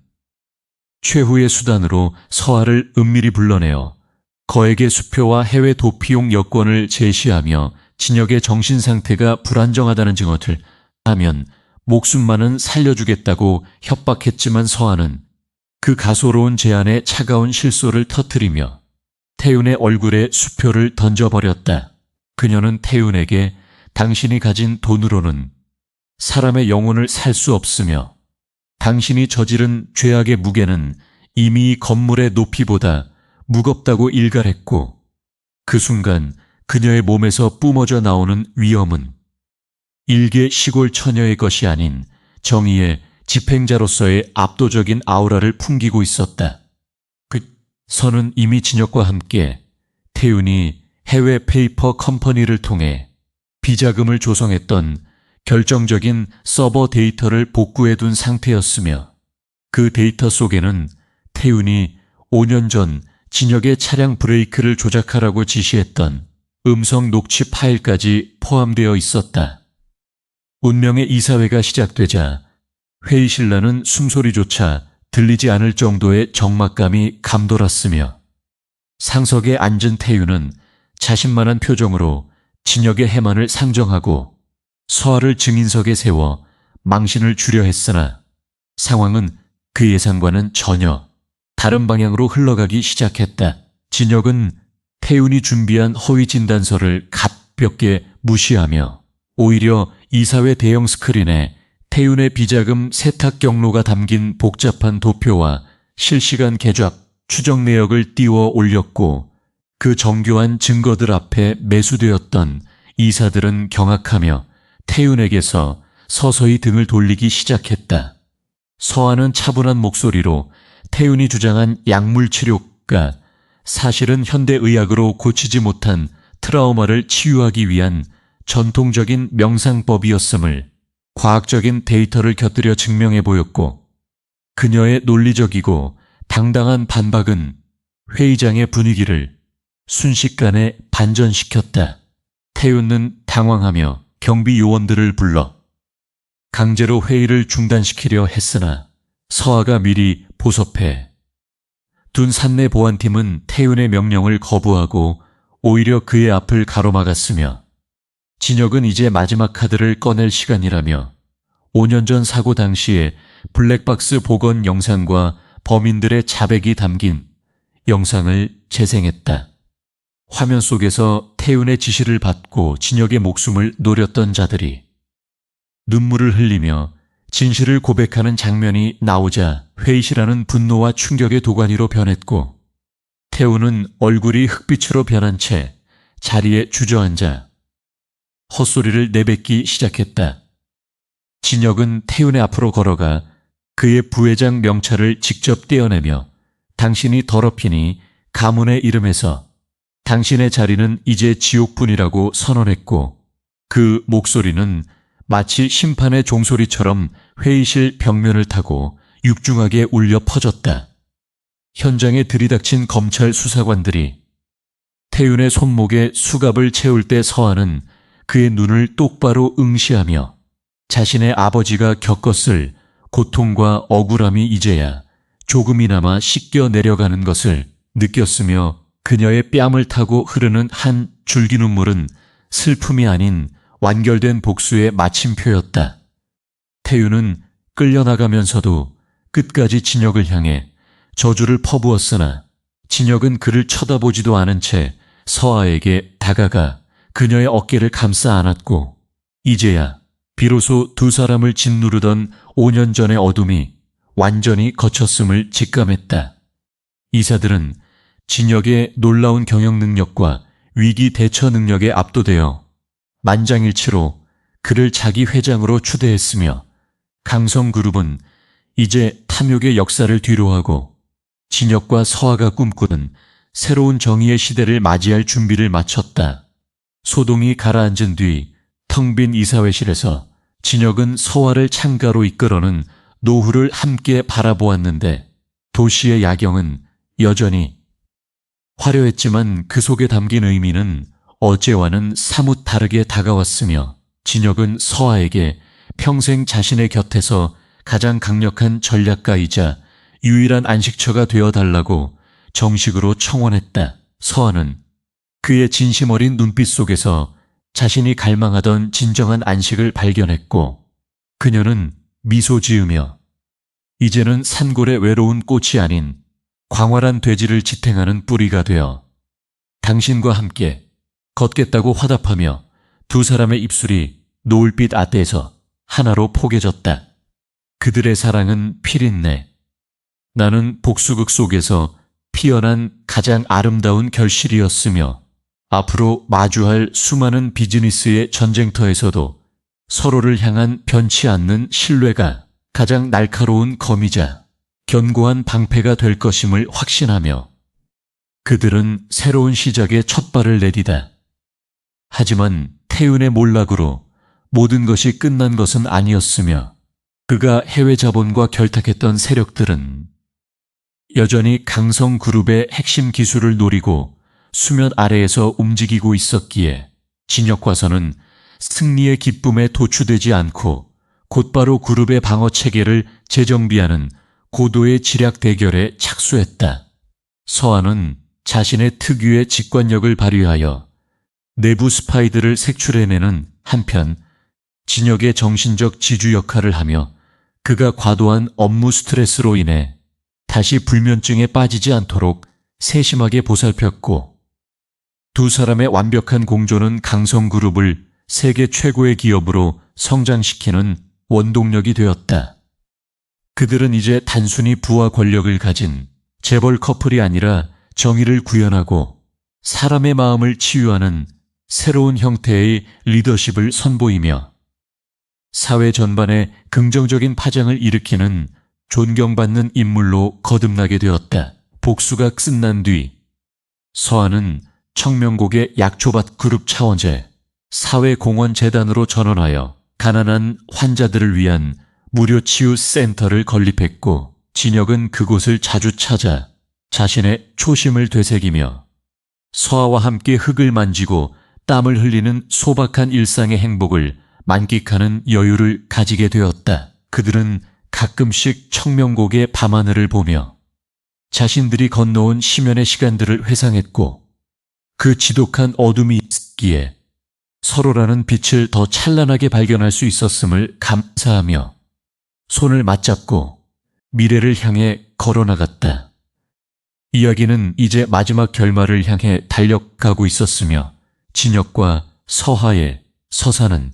최후의 수단으로 서아를 은밀히 불러내어 거액의 수표와 해외 도피용 여권을 제시하며 진혁의 정신 상태가 불안정하다는 증언을 하면 목숨만은 살려주겠다고 협박했지만 서아는 그 가소로운 제안에 차가운 실소를 터뜨리며 태윤의 얼굴에 수표를 던져버렸다. 그녀는 태윤에게 당신이 가진 돈으로는 사람의 영혼을 살 수 없으며 당신이 저지른 죄악의 무게는 이미 건물의 높이보다 무겁다고 일갈했고 그 순간 그녀의 몸에서 뿜어져 나오는 위험은 일개 시골 처녀의 것이 아닌 정의의 집행자로서의 압도적인 아우라를 풍기고 있었다. 그 선은 이미 진혁과 함께 태윤이 해외 페이퍼 컴퍼니를 통해 비자금을 조성했던 결정적인 서버 데이터를 복구해둔 상태였으며 그 데이터 속에는 태윤이 5년 전 진혁의 차량 브레이크를 조작하라고 지시했던 음성 녹취 파일까지 포함되어 있었다. 운명의 이사회가 시작되자 회의실라는 숨소리조차 들리지 않을 정도의 적막감이 감돌았으며 상석에 앉은 태윤은 자신만한 표정으로 진혁의 해만을 상정하고 서아를 증인석에 세워 망신을 주려 했으나 상황은 그 예상과는 전혀 다른 방향으로 흘러가기 시작했다. 진혁은 태윤이 준비한 허위 진단서를 가볍게 무시하며 오히려 이사회 대형 스크린에 태윤의 비자금 세탁 경로가 담긴 복잡한 도표와 실시간 계좌 추적 내역을 띄워 올렸고 그 정교한 증거들 앞에 매수되었던 이사들은 경악하며 태윤에게서 서서히 등을 돌리기 시작했다. 서아는 차분한 목소리로 태윤이 주장한 약물치료가 사실은 현대의학으로 고치지 못한 트라우마를 치유하기 위한 전통적인 명상법이었음을 과학적인 데이터를 곁들여 증명해 보였고 그녀의 논리적이고 당당한 반박은 회의장의 분위기를 순식간에 반전시켰다. 태윤은 당황하며 경비 요원들을 불러 강제로 회의를 중단시키려 했으나 서아가 미리 보섭해 둔 산내 보안팀은 태윤의 명령을 거부하고 오히려 그의 앞을 가로막았으며 진혁은 이제 마지막 카드를 꺼낼 시간이라며 5년 전 사고 당시에 블랙박스 복원 영상과 범인들의 자백이 담긴 영상을 재생했다. 화면 속에서 태윤의 지시를 받고 진혁의 목숨을 노렸던 자들이 눈물을 흘리며 진실을 고백하는 장면이 나오자 회의실안은 분노와 충격의 도가니로 변했고 태윤은 얼굴이 흑빛으로 변한 채 자리에 주저앉아 헛소리를 내뱉기 시작했다. 진혁은 태윤의 앞으로 걸어가 그의 부회장 명찰을 직접 떼어내며 당신이 더럽히니 가문의 이름에서 당신의 자리는 이제 지옥뿐이라고 선언했고 그 목소리는 마치 심판의 종소리처럼 회의실 벽면을 타고 육중하게 울려 퍼졌다. 현장에 들이닥친 검찰 수사관들이 태윤의 손목에 수갑을 채울 때 서한은 그의 눈을 똑바로 응시하며 자신의 아버지가 겪었을 고통과 억울함이 이제야 조금이나마 씻겨 내려가는 것을 느꼈으며 그녀의 뺨을 타고 흐르는 한 줄기 눈물은 슬픔이 아닌 완결된 복수의 마침표였다. 태윤은 끌려나가면서도 끝까지 진혁을 향해 저주를 퍼부었으나 진혁은 그를 쳐다보지도 않은 채 서아에게 다가가 그녀의 어깨를 감싸 안았고 이제야 비로소 두 사람을 짓누르던 5년 전의 어둠이 완전히 거쳤음을 직감했다. 이사들은 진혁의 놀라운 경영 능력과 위기 대처 능력에 압도되어 만장일치로 그를 자기 회장으로 추대했으며 강성그룹은 이제 탐욕의 역사를 뒤로하고 진혁과 서아가 꿈꾸는 새로운 정의의 시대를 맞이할 준비를 마쳤다. 소동이 가라앉은 뒤 텅 빈 이사회실에서 진혁은 서아를 창가로 이끌어는 노후를 함께 바라보았는데 도시의 야경은 여전히 화려했지만 그 속에 담긴 의미는 어제와는 사뭇 다르게 다가왔으며 진혁은 서아에게 평생 자신의 곁에서 가장 강력한 전략가이자 유일한 안식처가 되어달라고 정식으로 청원했다. 서아는 그의 진심 어린 눈빛 속에서 자신이 갈망하던 진정한 안식을 발견했고 그녀는 미소 지으며 이제는 산골의 외로운 꽃이 아닌 광활한 대지를 지탱하는 뿌리가 되어 당신과 함께 걷겠다고 화답하며 두 사람의 입술이 노을빛 아대에서 하나로 포개졌다. 그들의 사랑은 피린내. 나는 복수극 속에서 피어난 가장 아름다운 결실이었으며 앞으로 마주할 수많은 비즈니스의 전쟁터에서도 서로를 향한 변치 않는 신뢰가 가장 날카로운 검이자 견고한 방패가 될 것임을 확신하며 그들은 새로운 시작의 첫 발을 내디다. 하지만 태윤의 몰락으로 모든 것이 끝난 것은 아니었으며 그가 해외 자본과 결탁했던 세력들은 여전히 강성그룹의 핵심 기술을 노리고 수면 아래에서 움직이고 있었기에 진혁과서는 승리의 기쁨에 도취되지 않고 곧바로 그룹의 방어 체계를 재정비하는 고도의 지략 대결에 착수했다. 서한은 자신의 특유의 직관력을 발휘하여 내부 스파이들을 색출해내는 한편 진혁의 정신적 지주 역할을 하며 그가 과도한 업무 스트레스로 인해 다시 불면증에 빠지지 않도록 세심하게 보살폈고 두 사람의 완벽한 공조는 강성그룹을 세계 최고의 기업으로 성장시키는 원동력이 되었다. 그들은 이제 단순히 부와 권력을 가진 재벌 커플이 아니라 정의를 구현하고 사람의 마음을 치유하는 새로운 형태의 리더십을 선보이며 사회 전반에 긍정적인 파장을 일으키는 존경받는 인물로 거듭나게 되었다. 복수가 끝난 뒤 서한은 청명곡의 약초밭 그룹 차원제 사회공헌재단으로 전환하여 가난한 환자들을 위한 무료 치유 센터를 건립했고 진혁은 그곳을 자주 찾아 자신의 초심을 되새기며 서아와 함께 흙을 만지고 땀을 흘리는 소박한 일상의 행복을 만끽하는 여유를 가지게 되었다. 그들은 가끔씩 청명곡의 밤하늘을 보며 자신들이 건너온 심연의 시간들을 회상했고 그 지독한 어둠이 있기에 서로라는 빛을 더 찬란하게 발견할 수 있었음을 감사하며 손을 맞잡고 미래를 향해 걸어나갔다. 이야기는 이제 마지막 결말을 향해 달려가고 있었으며 진혁과 서하의 서사는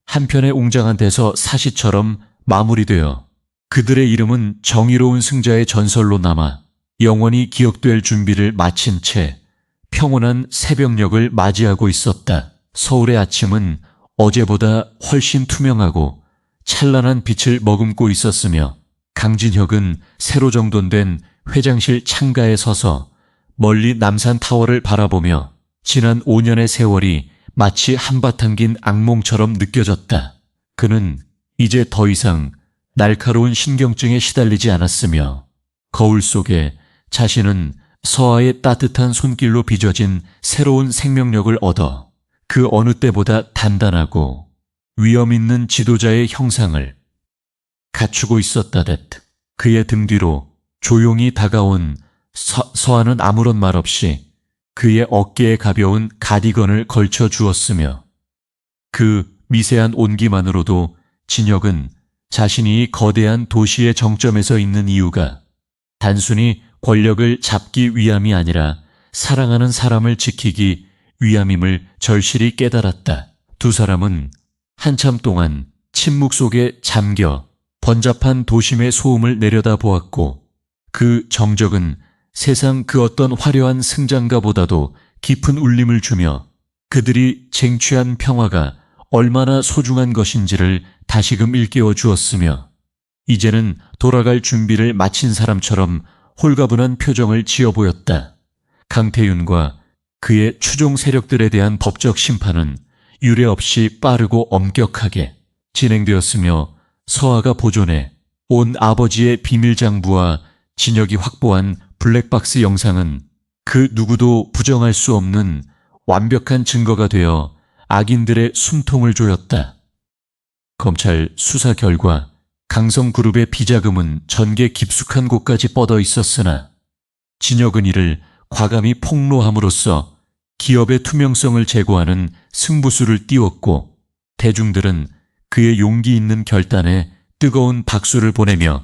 한편의 웅장한 대서 사시처럼 마무리되어 그들의 이름은 정의로운 승자의 전설로 남아 영원히 기억될 준비를 마친 채 평온한 새벽녘을 맞이하고 있었다. 서울의 아침은 어제보다 훨씬 투명하고 찬란한 빛을 머금고 있었으며 강진혁은 새로 정돈된 회장실 창가에 서서 멀리 남산타워를 바라보며 지난 5년의 세월이 마치 한바탕 긴 악몽처럼 느껴졌다. 그는 이제 더 이상 날카로운 신경증에 시달리지 않았으며 거울 속에 자신은 서아의 따뜻한 손길로 빚어진 새로운 생명력을 얻어 그 어느 때보다 단단하고 위험 있는 지도자의 형상을 갖추고 있었다듯. 그의 등 뒤로 조용히 다가온 서아는 아무런 말 없이 그의 어깨에 가벼운 가디건을 걸쳐 주었으며 그 미세한 온기만으로도 진혁은 자신이 거대한 도시의 정점에서 있는 이유가 단순히 권력을 잡기 위함이 아니라 사랑하는 사람을 지키기 위함임을 절실히 깨달았다. 두 사람은 한참 동안 침묵 속에 잠겨 번잡한 도심의 소음을 내려다보았고 그 정적은 세상 그 어떤 화려한 승장가보다도 깊은 울림을 주며 그들이 쟁취한 평화가 얼마나 소중한 것인지를 다시금 일깨워 주었으며 이제는 돌아갈 준비를 마친 사람처럼 홀가분한 표정을 지어 보였다. 강태윤과 그의 추종 세력들에 대한 법적 심판은 유례없이 빠르고 엄격하게 진행되었으며 서아가 보존해 온 아버지의 비밀장부와 진혁이 확보한 블랙박스 영상은 그 누구도 부정할 수 없는 완벽한 증거가 되어 악인들의 숨통을 조였다. 검찰 수사 결과 강성그룹의 비자금은 전개 깊숙한 곳까지 뻗어 있었으나 진혁은 이를 과감히 폭로함으로써 기업의 투명성을 제고하는 승부수를 띄웠고 대중들은 그의 용기 있는 결단에 뜨거운 박수를 보내며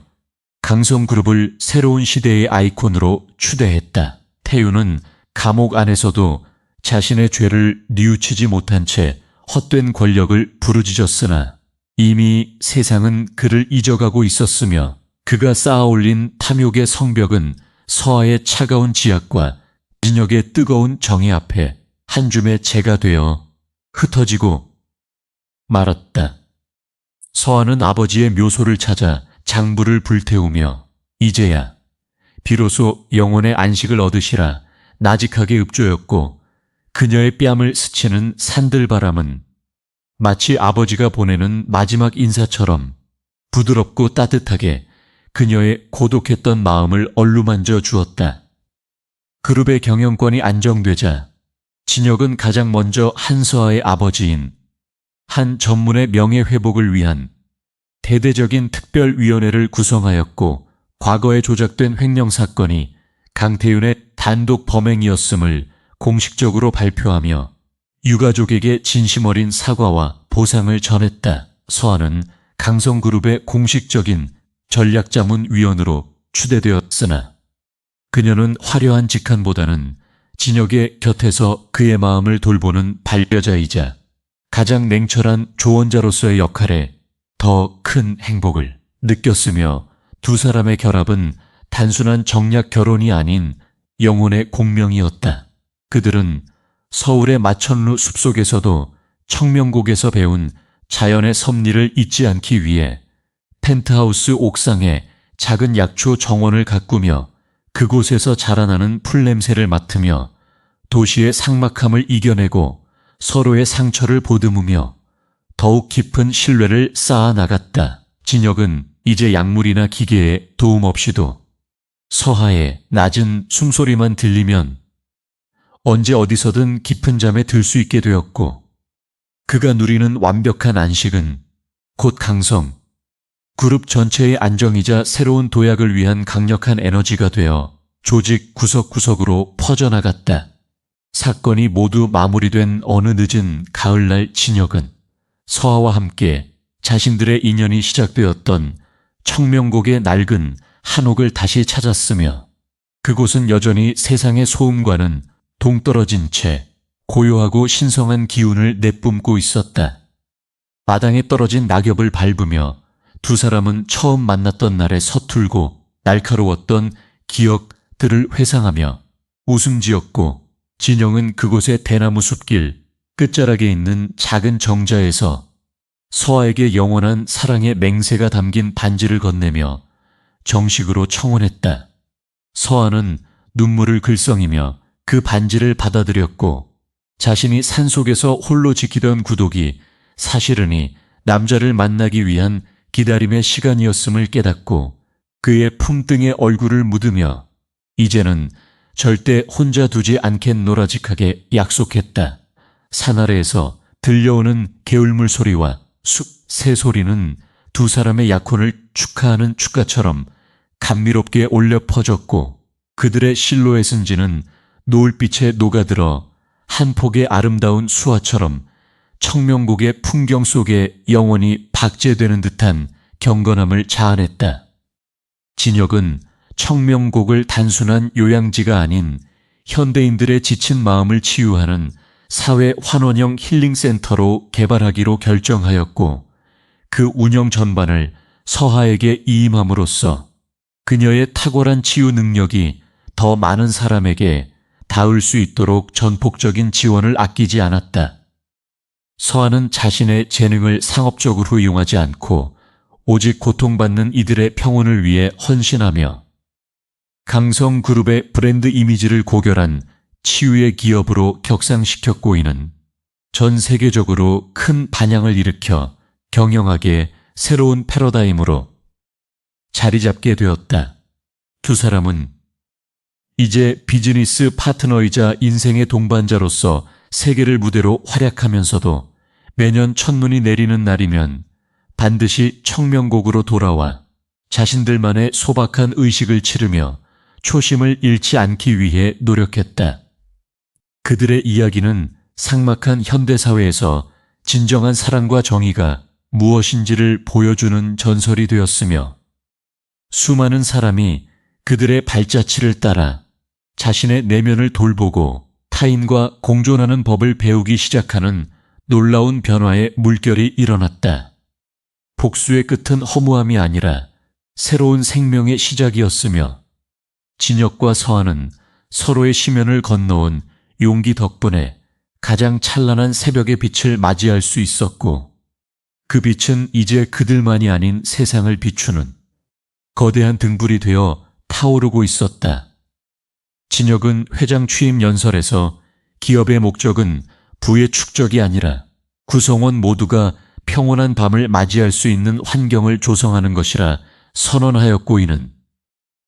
강성그룹을 새로운 시대의 아이콘으로 추대했다. 태윤은 감옥 안에서도 자신의 죄를 뉘우치지 못한 채 헛된 권력을 부르짖었으나 이미 세상은 그를 잊어가고 있었으며 그가 쌓아올린 탐욕의 성벽은 서아의 차가운 지압과 진혁의 뜨거운 정의 앞에 한 줌의 재가 되어 흩어지고 말았다. 서아는 아버지의 묘소를 찾아 장부를 불태우며 이제야 비로소 영혼의 안식을 얻으시라 나직하게 읊조였고 그녀의 뺨을 스치는 산들바람은 마치 아버지가 보내는 마지막 인사처럼 부드럽고 따뜻하게 그녀의 고독했던 마음을 얼루만져 주었다. 그룹의 경영권이 안정되자 진혁은 가장 먼저 한서아의 아버지인 한 전문의 명예회복을 위한 대대적인 특별위원회를 구성하였고 과거에 조작된 횡령사건이 강태윤의 단독 범행이었음을 공식적으로 발표하며 유가족에게 진심 어린 사과와 보상을 전했다. 서아는 강성그룹의 공식적인 전략자문위원으로 추대되었으나 그녀는 화려한 직함보다는 진혁의 곁에서 그의 마음을 돌보는 반려자이자 가장 냉철한 조언자로서의 역할에 더 큰 행복을 느꼈으며 두 사람의 결합은 단순한 정략 결혼이 아닌 영혼의 공명이었다. 그들은 서울의 마천루 숲속에서도 청명곡에서 배운 자연의 섭리를 잊지 않기 위해 펜트하우스 옥상에 작은 약초 정원을 가꾸며 그곳에서 자라나는 풀냄새를 맡으며 도시의 삭막함을 이겨내고 서로의 상처를 보듬으며 더욱 깊은 신뢰를 쌓아 나갔다. 진혁은 이제 약물이나 기계의 도움 없이도 서하의 낮은 숨소리만 들리면 언제 어디서든 깊은 잠에 들 수 있게 되었고 그가 누리는 완벽한 안식은 곧 강성, 그룹 전체의 안정이자 새로운 도약을 위한 강력한 에너지가 되어 조직 구석구석으로 퍼져나갔다. 사건이 모두 마무리된 어느 늦은 가을날 진혁은 서아와 함께 자신들의 인연이 시작되었던 청명곡의 낡은 한옥을 다시 찾았으며 그곳은 여전히 세상의 소음과는 동떨어진 채 고요하고 신성한 기운을 내뿜고 있었다. 마당에 떨어진 낙엽을 밟으며 두 사람은 처음 만났던 날의 서툴고 날카로웠던 기억들을 회상하며 웃음 지었고 진영은 그곳의 대나무 숲길 끝자락에 있는 작은 정자에서 서아에게 영원한 사랑의 맹세가 담긴 반지를 건네며 정식으로 청혼했다. 서한은 눈물을 글썽이며 그 반지를 받아들였고 자신이 산속에서 홀로 지키던 구독이 사실은이 남자를 만나기 위한 기다림의 시간이었음을 깨닫고 그의 품등에 얼굴을 묻으며 이제는 절대 혼자 두지 않겠노라직하게 약속했다. 산 아래에서 들려오는 개울물 소리와 숲 새소리는 두 사람의 약혼을 축하하는 축가처럼 감미롭게 올려 퍼졌고 그들의 실루엣은지는 노을빛에 녹아들어 한 폭의 아름다운 수화처럼 청명곡의 풍경 속에 영원히 박제되는 듯한 경건함을 자아냈다. 진혁은 청명곡을 단순한 요양지가 아닌 현대인들의 지친 마음을 치유하는 사회 환원형 힐링센터로 개발하기로 결정하였고 그 운영 전반을 서하에게 이임함으로써 그녀의 탁월한 치유 능력이 더 많은 사람에게 닿을 수 있도록 전폭적인 지원을 아끼지 않았다. 서하는 자신의 재능을 상업적으로 이용하지 않고 오직 고통받는 이들의 평온을 위해 헌신하며 강성그룹의 브랜드 이미지를 고결한 치유의 기업으로 격상시켰고 이는 전 세계적으로 큰 반향을 일으켜 경영학의 새로운 패러다임으로 자리 잡게 되었다. 두 사람은 이제 비즈니스 파트너이자 인생의 동반자로서 세계를 무대로 활약하면서도 매년 첫눈이 내리는 날이면 반드시 청명곡으로 돌아와 자신들만의 소박한 의식을 치르며 초심을 잃지 않기 위해 노력했다. 그들의 이야기는 삭막한 현대사회에서 진정한 사랑과 정의가 무엇인지를 보여주는 전설이 되었으며 수많은 사람이 그들의 발자취를 따라 자신의 내면을 돌보고 타인과 공존하는 법을 배우기 시작하는 놀라운 변화의 물결이 일어났다. 복수의 끝은 허무함이 아니라 새로운 생명의 시작이었으며 진혁과 서한은 서로의 심연을 건너온 용기 덕분에 가장 찬란한 새벽의 빛을 맞이할 수 있었고 그 빛은 이제 그들만이 아닌 세상을 비추는 거대한 등불이 되어 타오르고 있었다. 진혁은 회장 취임 연설에서 기업의 목적은 부의 축적이 아니라 구성원 모두가 평온한 밤을 맞이할 수 있는 환경을 조성하는 것이라 선언하였고 이는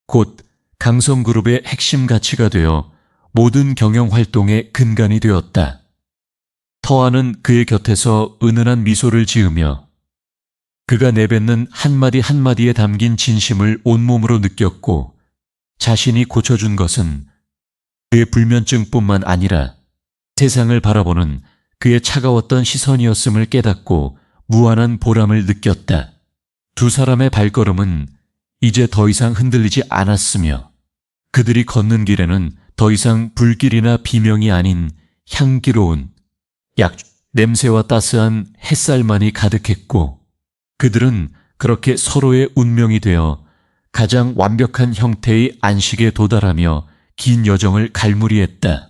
곧 강성그룹의 핵심 가치가 되어 모든 경영활동의 근간이 되었다. 터아는 그의 곁에서 은은한 미소를 지으며 그가 내뱉는 한마디 한마디에 담긴 진심을 온몸으로 느꼈고 자신이 고쳐준 것은 그의 불면증뿐만 아니라 세상을 바라보는 그의 차가웠던 시선이었음을 깨닫고 무한한 보람을 느꼈다. 두 사람의 발걸음은 이제 더 이상 흔들리지 않았으며 그들이 걷는 길에는 더 이상 불길이나 비명이 아닌 향기로운 냄새와 따스한 햇살만이 가득했고 그들은 그렇게 서로의 운명이 되어 가장 완벽한 형태의 안식에 도달하며 긴 여정을 갈무리했다.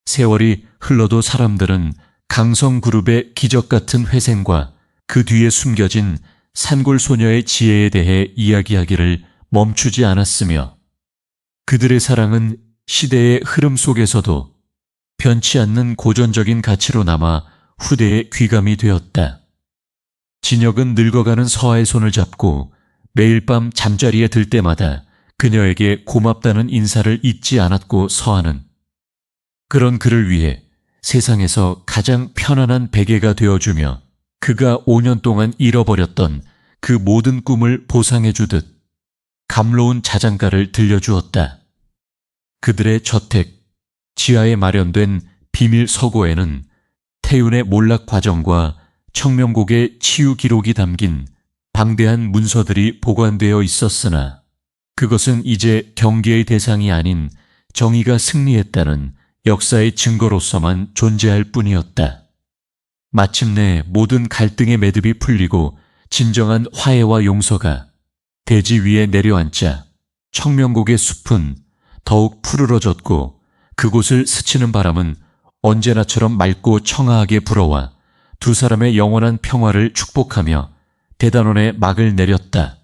세월이 흘러도 사람들은 강성그룹의 기적같은 회생과 그 뒤에 숨겨진 산골소녀의 지혜에 대해 이야기하기를 멈추지 않았으며 그들의 사랑은 시대의 흐름 속에서도 변치 않는 고전적인 가치로 남아 후대의 귀감이 되었다. 진혁은 늙어가는 서하의 손을 잡고 매일 밤 잠자리에 들 때마다 그녀에게 고맙다는 인사를 잊지 않았고 서하는 그런 그를 위해 세상에서 가장 편안한 베개가 되어주며 그가 5년 동안 잃어버렸던 그 모든 꿈을 보상해주듯 감로운 자장가를 들려주었다. 그들의 저택, 지하에 마련된 비밀 서고에는 태윤의 몰락 과정과 청명곡의 치유 기록이 담긴 방대한 문서들이 보관되어 있었으나 그것은 이제 경계의 대상이 아닌 정의가 승리했다는 역사의 증거로서만 존재할 뿐이었다. 마침내 모든 갈등의 매듭이 풀리고 진정한 화해와 용서가 대지 위에 내려앉자 청명곡의 숲은 더욱 푸르러졌고 그곳을 스치는 바람은 언제나처럼 맑고 청아하게 불어와 두 사람의 영원한 평화를 축복하며 대단원의 막을 내렸다.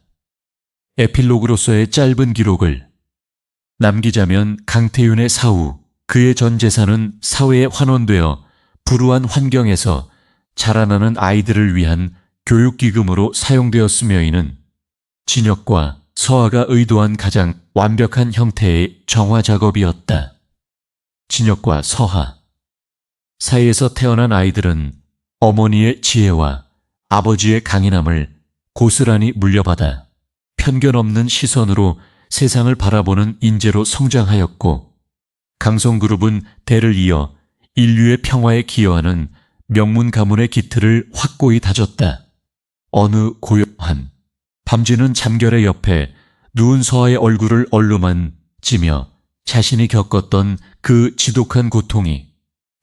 에필로그로서의 짧은 기록을 남기자면 강태윤의 사후, 그의 전 재산은 사회에 환원되어 불우한 환경에서 자라나는 아이들을 위한 교육기금으로 사용되었으며 이는 진혁과 서아가 의도한 가장 완벽한 형태의 정화 작업이었다. 진혁과 서하 사이에서 태어난 아이들은 어머니의 지혜와 아버지의 강인함을 고스란히 물려받아 편견 없는 시선으로 세상을 바라보는 인재로 성장하였고, 강성그룹은 대를 이어 인류의 평화에 기여하는 명문 가문의 기틀을 확고히 다졌다. 어느 고요한 밤지는 잠결의 옆에 누운 서아의 얼굴을 얼루만지며 자신이 겪었던 그 지독한 고통이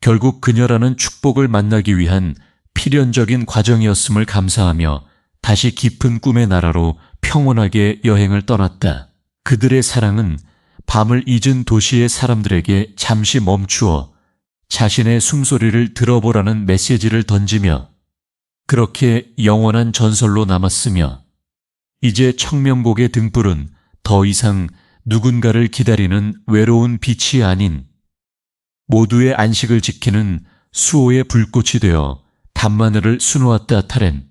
결국 그녀라는 축복을 만나기 위한 필연적인 과정이었음을 감사하며 다시 깊은 꿈의 나라로 평온하게 여행을 떠났다. 그들의 사랑은 밤을 잊은 도시의 사람들에게 잠시 멈추어 자신의 숨소리를 들어보라는 메시지를 던지며 그렇게 영원한 전설로 남았으며, 이제 청명곡의 등불은 더 이상 누군가를 기다리는 외로운 빛이 아닌 모두의 안식을 지키는 수호의 불꽃이 되어 밤하늘을 수놓았다. 타렌